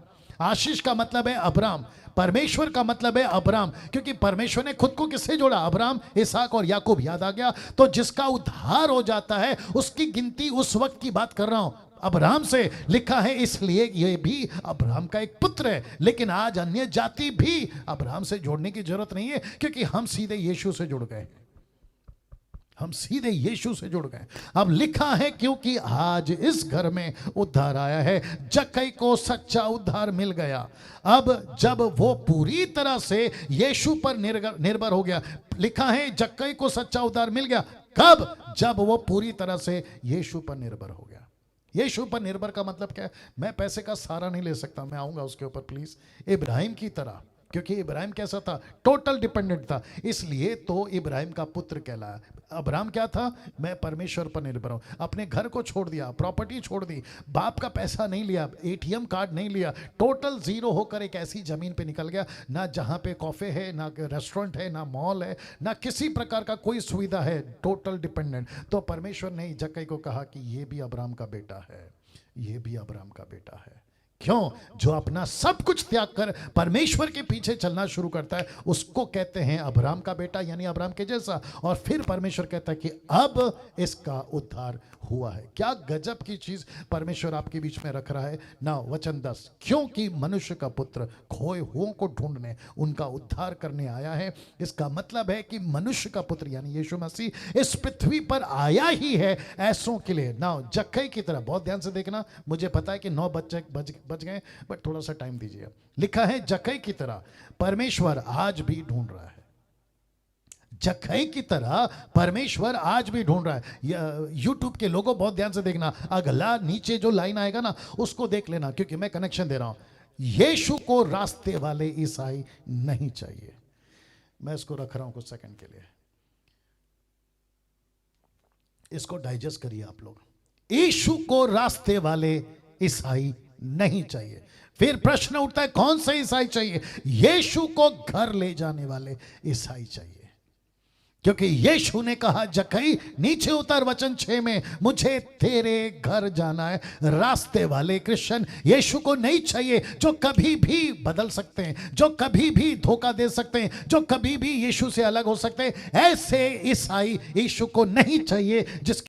आशीष का मतलब है अब्राहम, परमेश्वर का मतलब है अब्राहम। क्योंकि परमेश्वर ने खुद को किससे जोड़ा? अब्राहम, इसहाक और याकूब। याद आ गया? तो जिसका उद्धार हो जाता है उसकी गिनती उस वक्त की बात कर रहा हूं, अब्राहम से लिखा है, इसलिए ये भी अब्राहम का एक पुत्र है। लेकिन आज अन्य जाति भी अब्राहम से जोड़ने की जरूरत नहीं है, क्योंकि हम सीधे यीशु से जुड़ गए, हम सीधे यीशु से जुड़ गए। अब लिखा है क्योंकि आज इस घर में उद्धार आया है। जक्कई को सच्चा उद्धार मिल गया। अब जब वो पूरी तरह से यीशु पर निर्भर हो गया, लिखा है जक्कई को सच्चा उद्धार मिल गया। कब? जब वो पूरी तरह से यीशु पर निर्भर हो गया। यीशु पर निर्भर का मतलब क्या है? मैं पैसे का सहारा नहीं ले सकता, मैं आऊंगा उसके ऊपर प्लीज। इब्राहिम की तरह, क्योंकि इब्राहिम कैसा था? टोटल डिपेंडेंट था, इसलिए तो इब्राहिम का पुत्र कहलाया। अब्राहम क्या था? मैं परमेश्वर पर निर्भर हूं। अपने घर को छोड़ दिया, प्रॉपर्टी छोड़ दी, बाप का पैसा नहीं लिया, एटीएम कार्ड नहीं लिया, टोटल जीरो होकर एक ऐसी जमीन पे निकल गया, ना जहां पे कॉफे है, ना रेस्टोरेंट है, ना मॉल है, ना किसी प्रकार का कोई सुविधा है, टोटल डिपेंडेंट। तो परमेश्वर ने जक्कई को कहा कि ये भी अब्राहम का बेटा है, ये भी अब्राहम का बेटा है। क्यों? जो अपना सब कुछ त्याग कर परमेश्वर के पीछे चलना शुरू करता है उसको कहते हैं अब्राहम का बेटा, यानी अब्राहम के जैसा। और फिर परमेश्वर कहता है कि अब इसका उद्धार हुआ है। क्या गजब की चीज परमेश्वर आपके बीच में रख रहा है ना। वचन 10, क्योंकि मनुष्य का पुत्र खोए हुओं को ढूंढने, उनका उद्धार करने आया है। इसका मतलब है कि मनुष्य का पुत्र यानी यीशु मसीह इस पृथ्वी पर आया ही है ऐसों के लिए। ना जक्कई की तरह, बहुत ध्यान से देखना, मुझे पता है कि 9 बज गए, बट थोड़ा सा टाइम दीजिए। लिखा है जक्कई की तरह परमेश्वर आज भी ढूंढ रहा है। जक्कई की तरह परमेश्वर आज भी ढूंढ रहा है। यूट्यूब के लोगों बहुत ध्यान से देखना, अगला नीचे जो लाइन आएगा ना उसको देख लेना, क्योंकि मैं कनेक्शन दे रहा हूं। यीशु को रास्ते वाले ईसाई नहीं चाहिए। मैं इसको रख रहा हूं कुछ सेकंड के लिए, इसको डाइजेस्ट करिए आप लोग। यीशु को रास्ते वाले ईसाई नहीं चाहिए। फिर प्रश्न उठता है कौन से ईसाई चाहिए? यीशु को घर ले जाने वाले ईसाई चाहिए। क्योंकि यीशु ने कहा जक्कई नीचे उतर, वचन 6 में, मुझे तेरे घर जाना है। रास्ते वाले क्रिश्चियन यीशु को नहीं चाहिए, जो कभी भी बदल सकते हैं, जो कभी भी धोखा दे सकते हैं, जो कभी भी यीशु से अलग हो सकते हैं। ऐसे ईसाई यीशु को नहीं चाहिए जिसके